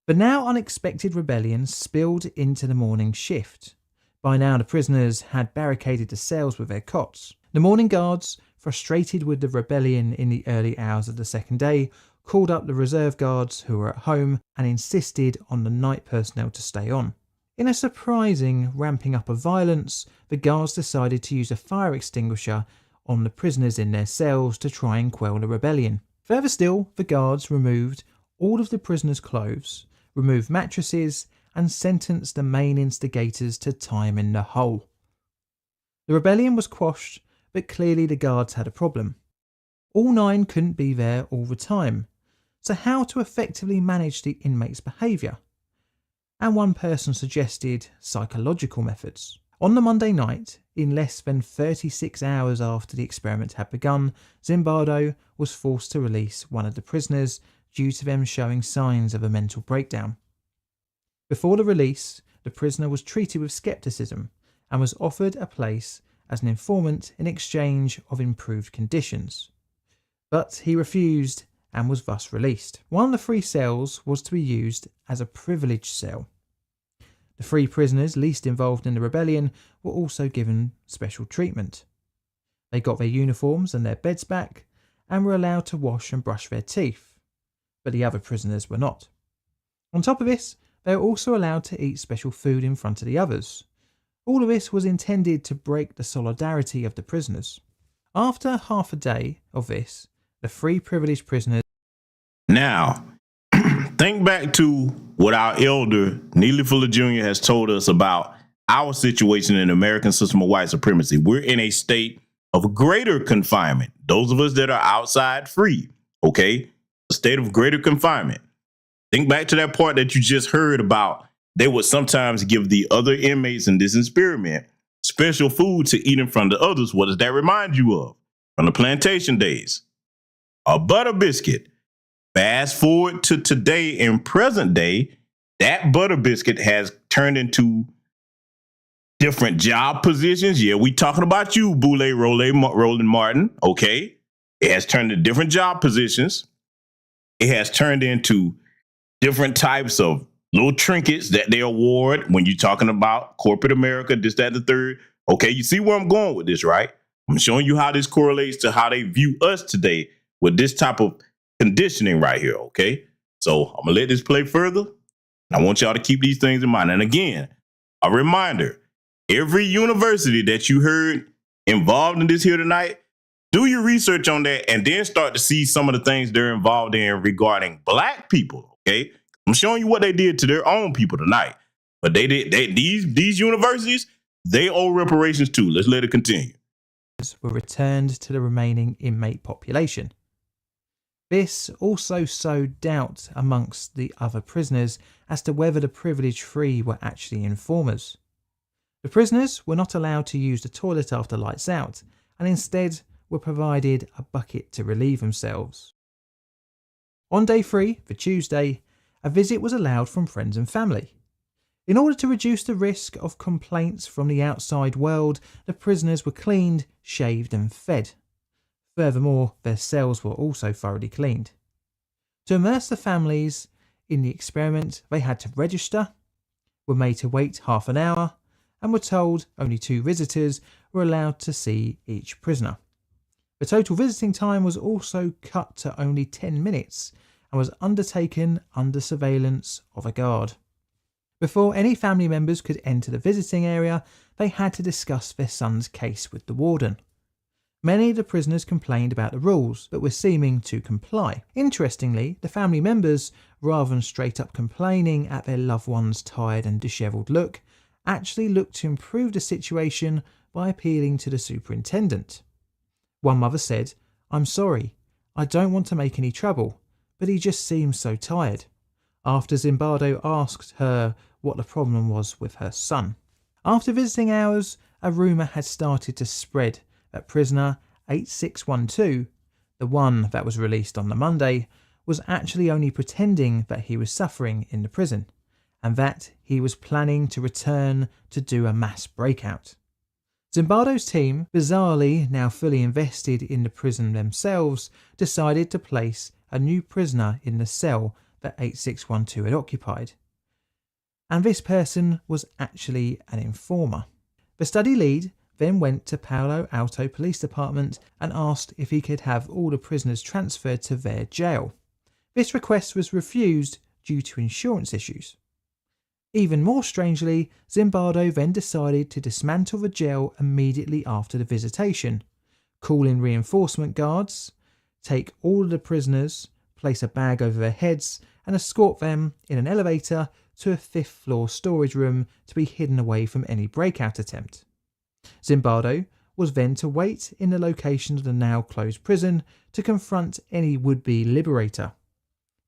The now unexpected rebellion spilled into the morning shift. By now the prisoners had barricaded the cells with their cots. The morning guards, frustrated with the rebellion in the early hours of the second day, called up the reserve guards who were at home and insisted on the night personnel to stay on. In a surprising ramping up of violence, the guards decided to use a fire extinguisher on the prisoners in their cells to try and quell the rebellion. Further still, the guards removed all of the prisoners' clothes, removed mattresses, and sentenced the main instigators to time in the hole. The rebellion was quashed, but clearly the guards had a problem. All 9 couldn't be there all the time, so how to effectively manage the inmates' behaviour? And one person suggested psychological methods. On the Monday night, in less than 36 hours after the experiment had begun, Zimbardo was forced to release one of the prisoners due to them showing signs of a mental breakdown. Before the release, the prisoner was treated with skepticism and was offered a place as an informant in exchange of improved conditions. But he refused and was thus released. One of the 3 cells was to be used as a privileged cell. The 3 prisoners least involved in the rebellion were also given special treatment. They got their uniforms and their beds back and were allowed to wash and brush their teeth, but the other prisoners were not. On top of this, they were also allowed to eat special food in front of the others. All of this was intended to break the solidarity of the prisoners. After half a day of this, the 3 privileged prisoners... Now, think back to what our elder, Neely Fuller Jr. has told us about our situation in the American system of white supremacy. We're in a state of greater confinement. Those of us that are outside free, okay? A state of greater confinement. Think back to that part that you just heard about. They would sometimes give the other inmates in this experiment special food to eat in front of others. What does that remind you of? From the plantation days. A butter biscuit. Fast forward to today, in present day, that butter biscuit has turned into different job positions. Yeah, we talking about you, Boule Roland Martin, okay? It has turned into different job positions. It has turned into different types of little trinkets that they award when you're talking about corporate America, this, that, and the third. Okay, you see where I'm going with this, right? I'm showing you how this correlates to how they view us today with this type of conditioning right here, okay? So I'm gonna let this play further. I want y'all to keep these things in mind. And again, a reminder, every university that you heard involved in this here tonight, do your research on that and then start to see some of the things they're involved in regarding black people, okay? I'm showing you what they did to their own people tonight. But these universities, they owe reparations too. Let's let it continue. Were returned to the remaining inmate population. This also sowed doubt amongst the other prisoners as to whether the privileged 3 were actually informers. The prisoners were not allowed to use the toilet after lights out, and instead were provided a bucket to relieve themselves. On day 3, the Tuesday, a visit was allowed from friends and family. In order to reduce the risk of complaints from the outside world, the prisoners were cleaned, shaved and fed. Furthermore, their cells were also thoroughly cleaned. To immerse the families in the experiment, they had to register, were made to wait half an hour, and were told only 2 visitors were allowed to see each prisoner. The total visiting time was also cut to only 10 minutes and was undertaken under surveillance of a guard. Before any family members could enter the visiting area, they had to discuss their son's case with the warden. Many of the prisoners complained about the rules, but were seeming to comply. Interestingly, the family members, rather than straight up complaining at their loved one's tired and dishevelled look, actually looked to improve the situation by appealing to the superintendent. One mother said, "I'm sorry, I don't want to make any trouble, but he just seems so tired," after Zimbardo asked her what the problem was with her son. After visiting hours, a rumour had started to spread that prisoner 8612, The one that was released on the Monday was actually only pretending that he was suffering in the prison, and that he was planning to return to do a mass breakout. Zimbardo's team, bizarrely now fully invested in the prison themselves, decided to place a new prisoner in the cell that 8612 had occupied. And this person was actually an informer. The study lead then went to Palo Alto Police Department and asked if he could have all the prisoners transferred to their jail. This request was refused due to insurance issues. Even more strangely, Zimbardo then decided to dismantle the jail immediately after the visitation, call in reinforcement guards, take all of the prisoners, place a bag over their heads, and escort them in an elevator to a 5th floor storage room to be hidden away from any breakout attempt. Zimbardo was then to wait in the location of the now closed prison to confront any would-be liberator,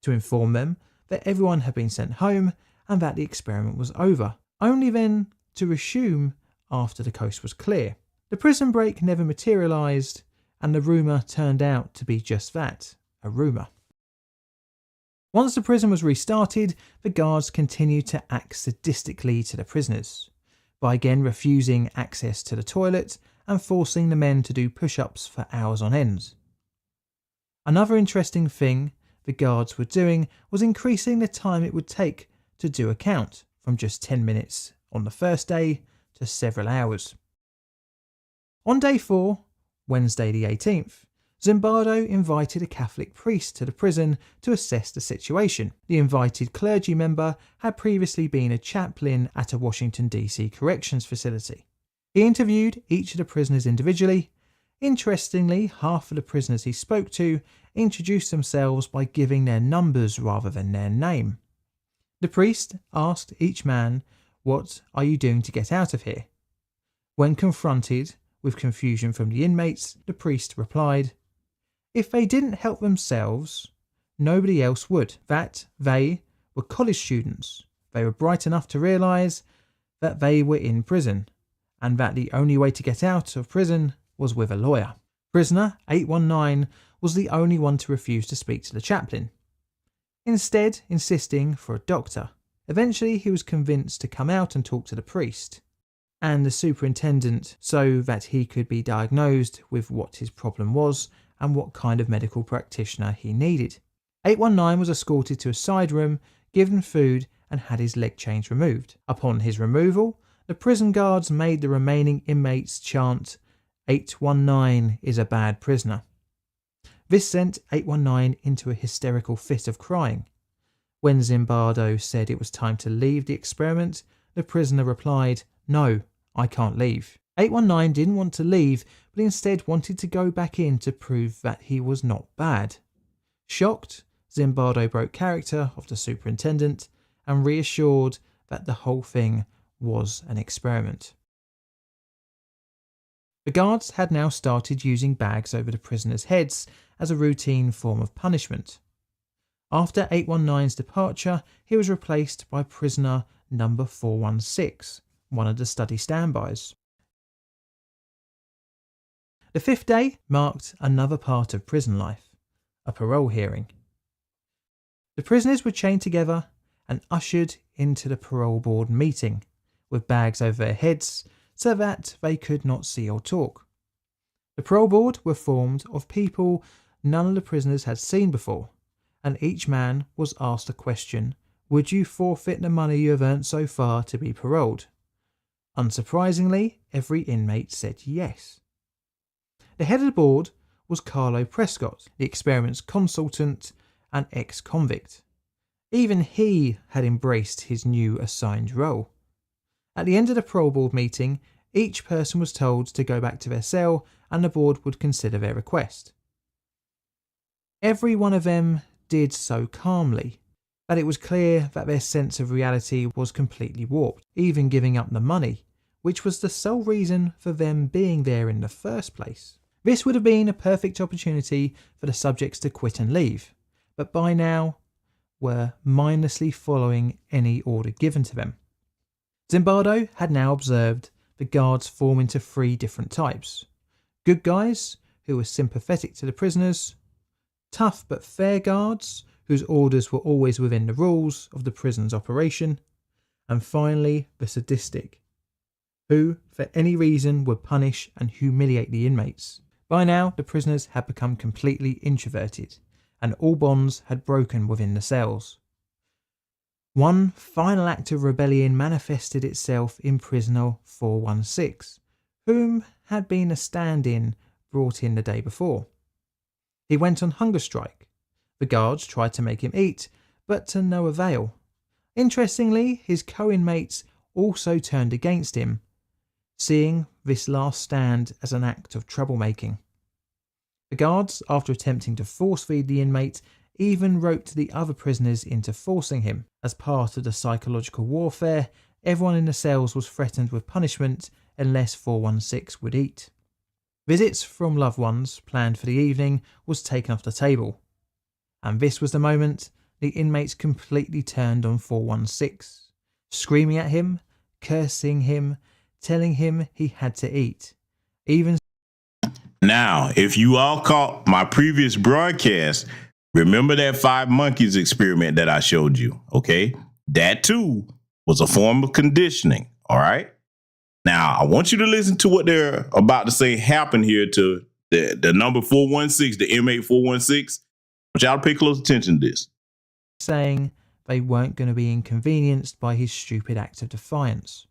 to inform them that everyone had been sent home and that the experiment was over, only then to resume after the coast was clear. The prison break never materialised, and the rumour turned out to be just that, a rumour. Once the prison was restarted, the guards continued to act sadistically to the prisoners, by again refusing access to the toilet and forcing the men to do push-ups for hours on end. Another interesting thing the guards were doing was increasing the time it would take to do a count, from just 10 minutes on the first day to several hours. On day 4, Wednesday the 18th, Zimbardo invited a Catholic priest to the prison to assess the situation. The invited clergy member had previously been a chaplain at a Washington DC corrections facility. He interviewed each of the prisoners individually. Interestingly, half of the prisoners he spoke to introduced themselves by giving their numbers rather than their name. The priest asked each man, "What are you doing to get out of here?" When confronted with confusion from the inmates, the priest replied, if they didn't help themselves, nobody else would. That they were college students. They were bright enough to realise that they were in prison, and that the only way to get out of prison was with a lawyer. Prisoner 819 was the only one to refuse to speak to the chaplain, instead insisting for a doctor. Eventually he was convinced to come out and talk to the priest and the superintendent so that he could be diagnosed with what his problem was and what kind of medical practitioner he needed. 819 was escorted to a side room, given food and had his leg chains removed. Upon his removal, the prison guards made the remaining inmates chant, 819 is a bad prisoner. This sent 819 into a hysterical fit of crying. When Zimbardo said it was time to leave the experiment, the prisoner replied, "No, I can't leave." 819 didn't want to leave, but instead wanted to go back in to prove that he was not bad. Shocked, Zimbardo broke character of the superintendent and reassured that the whole thing was an experiment. The guards had now started using bags over the prisoners' heads as a routine form of punishment. After 819's departure, he was replaced by prisoner number 416, one of the study standbys. The 5th day marked another part of prison life, a parole hearing. The prisoners were chained together and ushered into the parole board meeting, with bags over their heads so that they could not see or talk. The parole board were formed of people none of the prisoners had seen before, and each man was asked a question: would you forfeit the money you have earned so far to be paroled? Unsurprisingly, every inmate said yes. The head of the board was Carlo Prescott, the experiment's consultant and ex-convict. Even he had embraced his new assigned role. At the end of the parole board meeting, each person was told to go back to their cell and the board would consider their request. Every one of them did so calmly that it was clear that their sense of reality was completely warped, even giving up the money, which was the sole reason for them being there in the first place. This would have been a perfect opportunity for the subjects to quit and leave, but by now were mindlessly following any order given to them. Zimbardo had now observed the guards form into 3 different types: good guys, who were sympathetic to the prisoners, tough but fair guards whose orders were always within the rules of the prison's operation, and finally the sadistic, who for any reason would punish and humiliate the inmates. By now the prisoners had become completely introverted and all bonds had broken within the cells. One final act of rebellion manifested itself in prisoner 416, whom had been a stand-in brought in the day before. He went on hunger strike. The guards tried to make him eat, but to no avail. Interestingly, his co-inmates also turned against him, seeing this last stand as an act of troublemaking. The guards, after attempting to force-feed the inmate, even roped the other prisoners into forcing him. As part of the psychological warfare, everyone in the cells was threatened with punishment unless 416 would eat. Visits from loved ones planned for the evening was taken off the table. And this was the moment the inmates completely turned on 416, screaming at him, cursing him, telling him he had to eat. Even now, if you all caught my previous broadcast, remember that 5 monkeys experiment that I showed you, okay? That too was a form of conditioning, all right? Now, I want you to listen to what they're about to say happened here to the number 416, the inmate 416. I want y'all to pay close attention to this. saying they weren't going to be inconvenienced by his stupid act of defiance.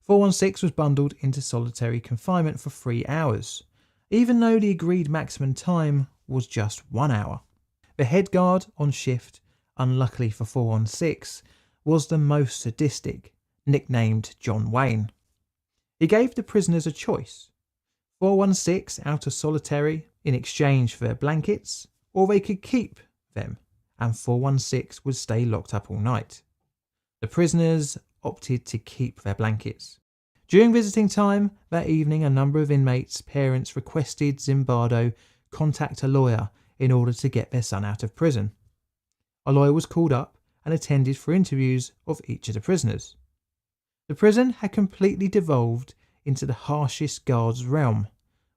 416 was bundled into solitary confinement for 3 hours, even though the agreed maximum time was just 1 hour. The head guard on shift, unluckily for 416, was the most sadistic, nicknamed John Wayne. He gave the prisoners a choice: 416 out of solitary in exchange for their blankets, or they could keep them and 416 would stay locked up all night. The prisoners opted to keep their blankets. During visiting time that evening, a number of inmates' parents requested Zimbardo contact a lawyer in order to get their son out of prison. A lawyer was called up and attended for interviews of each of the prisoners. The prison had completely devolved into the harshest guards' realm,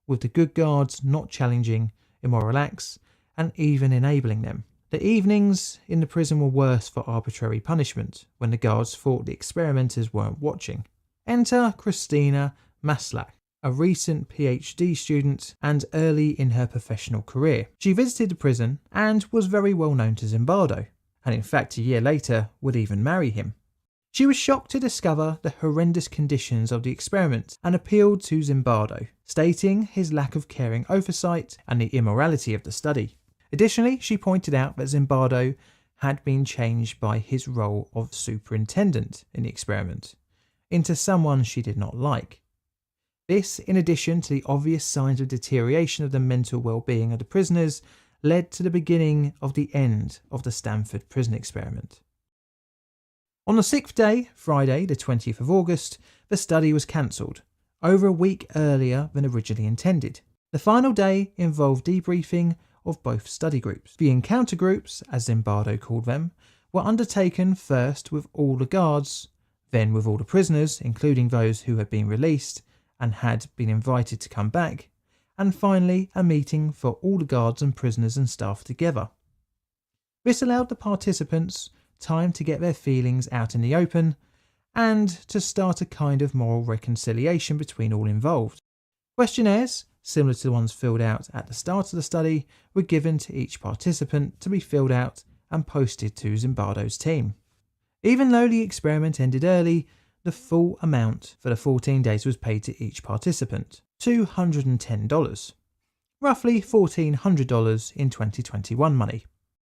with the good guards not challenging immoral acts and even enabling them. The evenings in the prison were worse for arbitrary punishment when the guards thought the experimenters weren't watching. Enter Christina Maslach, a recent PhD student and early in her professional career. She visited the prison and was very well known to Zimbardo, and in fact a year later would even marry him. She was shocked to discover the horrendous conditions of the experiment and appealed to Zimbardo, stating his lack of caring oversight and the immorality of the study. Additionally, she pointed out that Zimbardo had been changed by his role of superintendent in the experiment into someone she did not like. This, in addition to the obvious signs of deterioration of the mental well-being of the prisoners, led to the beginning of the end of the Stanford prison experiment. On the 6th day, Friday the 20th of August, the study was cancelled, over a week earlier than originally intended. The final day involved debriefing of both study groups. The encounter groups, as Zimbardo called them, were undertaken first with all the guards, then with all the prisoners, including those who had been released and had been invited to come back, and finally a meeting for all the guards and prisoners and staff together. This allowed the participants time to get their feelings out in the open and to start a kind of moral reconciliation between all involved. Questionnaires, similar to the ones filled out at the start of the study, were given to each participant to be filled out and posted to Zimbardo's team. Even though the experiment ended early, the full amount for the 14 days was paid to each participant, $210, roughly $1,400 in 2021 money.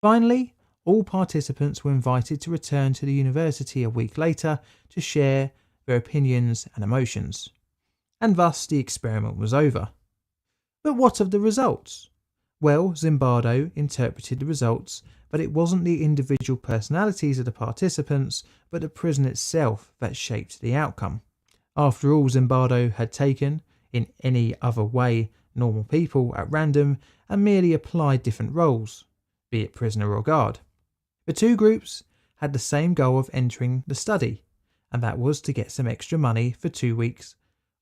Finally, all participants were invited to return to the university a week later to share their opinions and emotions, and thus the experiment was over. But what of the results? Well, Zimbardo interpreted the results, but it wasn't the individual personalities of the participants, but the prison itself that shaped the outcome. After all, Zimbardo had taken, in any other way, normal people at random and merely applied different roles, be it prisoner or guard. The two groups had the same goal of entering the study, and that was to get some extra money for 2 weeks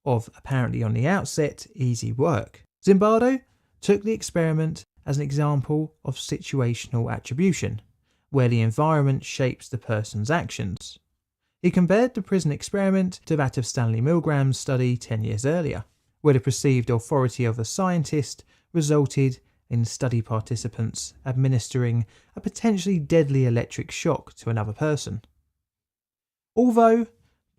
of apparently on the outset easy work. Zimbardo took the experiment as an example of situational attribution, where the environment shapes the person's actions. He compared the prison experiment to that of Stanley Milgram's study 10 years earlier, where the perceived authority of a scientist resulted in study participants administering a potentially deadly electric shock to another person. Although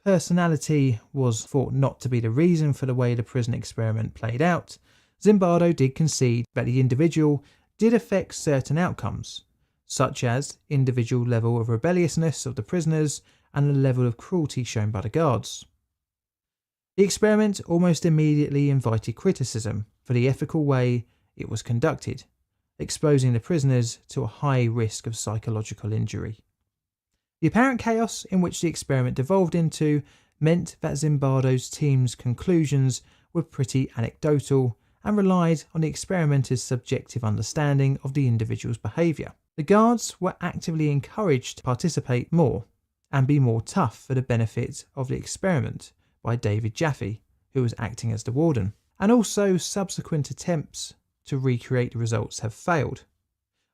personality was thought not to be the reason for the way the prison experiment played out, Zimbardo did concede that the individual did affect certain outcomes, such as individual level of rebelliousness of the prisoners and the level of cruelty shown by the guards. The experiment almost immediately invited criticism for the ethical way it was conducted, exposing the prisoners to a high risk of psychological injury. The apparent chaos in which the experiment devolved into meant that Zimbardo's team's conclusions were pretty anecdotal and relied on the experimenter's subjective understanding of the individual's behaviour. The guards were actively encouraged to participate more and be more tough for the benefit of the experiment by David Jaffe, who was acting as the warden, and also subsequent attempts to recreate the results have failed.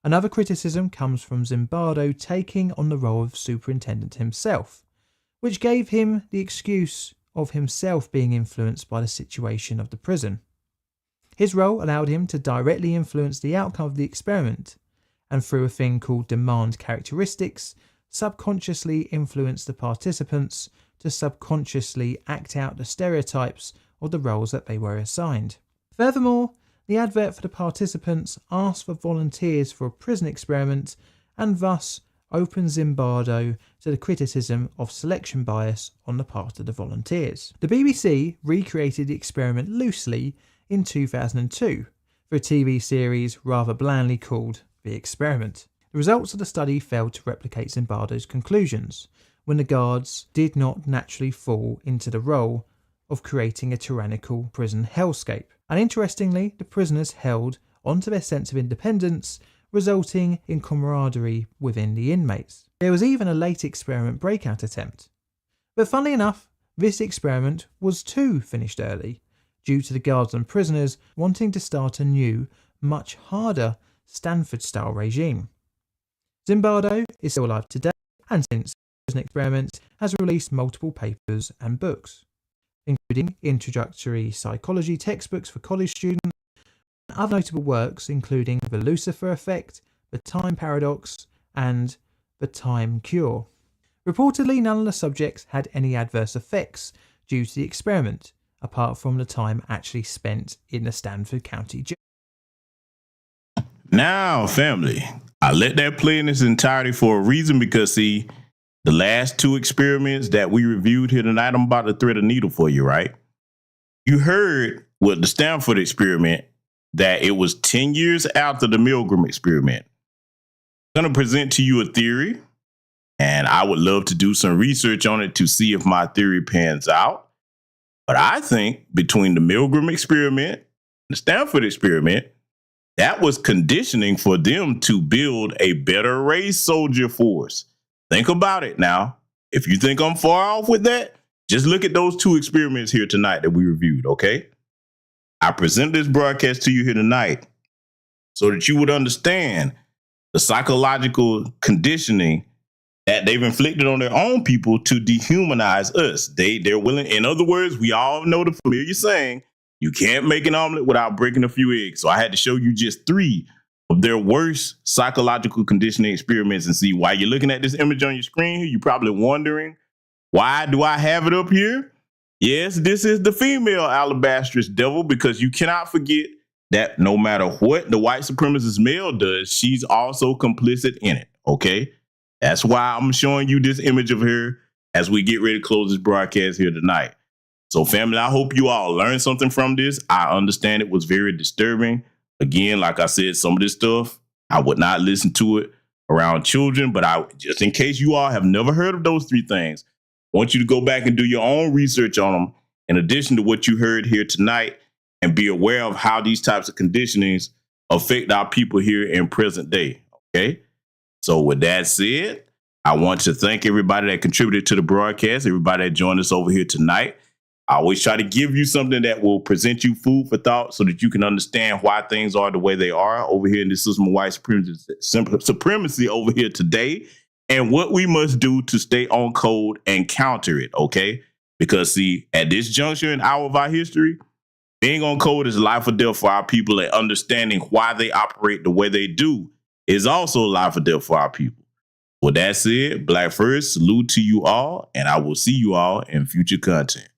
Another criticism comes from Zimbardo taking on the role of superintendent himself, which gave him the excuse of himself being influenced by the situation of the prison. His role allowed him to directly influence the outcome of the experiment, and through a thing called demand characteristics, subconsciously influence the participants to subconsciously act out the stereotypes of the roles that they were assigned. Furthermore, the advert for the participants asked for volunteers for a prison experiment and thus opened Zimbardo to the criticism of selection bias on the part of the volunteers. The BBC recreated the experiment loosely in 2002 for a TV series rather blandly called The Experiment. The results of the study failed to replicate Zimbardo's conclusions when the guards did not naturally fall into the role of creating a tyrannical prison hellscape. And interestingly, the prisoners held onto their sense of independence, resulting in camaraderie within the inmates. There was even a late experiment breakout attempt. But funnily enough, this experiment was too finished early, due to the guards and prisoners wanting to start a new, much harder Stanford-style regime. Zimbardo is still alive today, and since the prison experiment has released multiple papers and books, including introductory psychology textbooks for college students, and other notable works including The Lucifer Effect, The Time Paradox, and The Time Cure. Reportedly, none of the subjects had any adverse effects due to the experiment, apart from the time actually spent in the Stanford County Jail. Now, family, I let that play in its entirety for a reason because, see, the last two experiments that we reviewed here tonight, I'm about to thread a needle for you, right? You heard with the Stanford experiment that it was 10 years after the Milgram experiment. I'm going to present to you a theory, and I would love to do some research on it to see if my theory pans out. But I think between the Milgram experiment and the Stanford experiment, that was conditioning for them to build a better race soldier force. Think about it now. If you think I'm far off with that, just look at those two experiments here tonight that we reviewed, okay? I present this broadcast to you here tonight so that you would understand the psychological conditioning that they've inflicted on their own people to dehumanize us. They're willing, in other words, we all know the familiar saying, you can't make an omelet without breaking a few eggs. So I had to show you just 3 of their worst psychological conditioning experiments and see why you're looking at this image on your screen here. You're probably wondering, why do I have it up here? Yes, this is the female alabastrous devil, because you cannot forget that no matter what the white supremacist male does, she's also complicit in it, okay? That's why I'm showing you this image of her as we get ready to close this broadcast here tonight. So family, I hope you all learned something from this. I understand it was very disturbing. Again, like I said, some of this stuff, I would not listen to it around children, but just in case you all have never heard of those 3 things, I want you to go back and do your own research on them in addition to what you heard here tonight, and be aware of how these types of conditionings affect our people here in present day, okay? So with that said, I want to thank everybody that contributed to the broadcast, everybody that joined us over here tonight. I always try to give you something that will present you food for thought so that you can understand why things are the way they are over here in this system of white supremacy over here today, and what we must do to stay on code and counter it, okay? Because, see, at this juncture in hour of our history, being on code is life or death for our people, and understanding why they operate the way they do is also life or death for our people. With that said, Black First, salute to you all, and I will see you all in future content.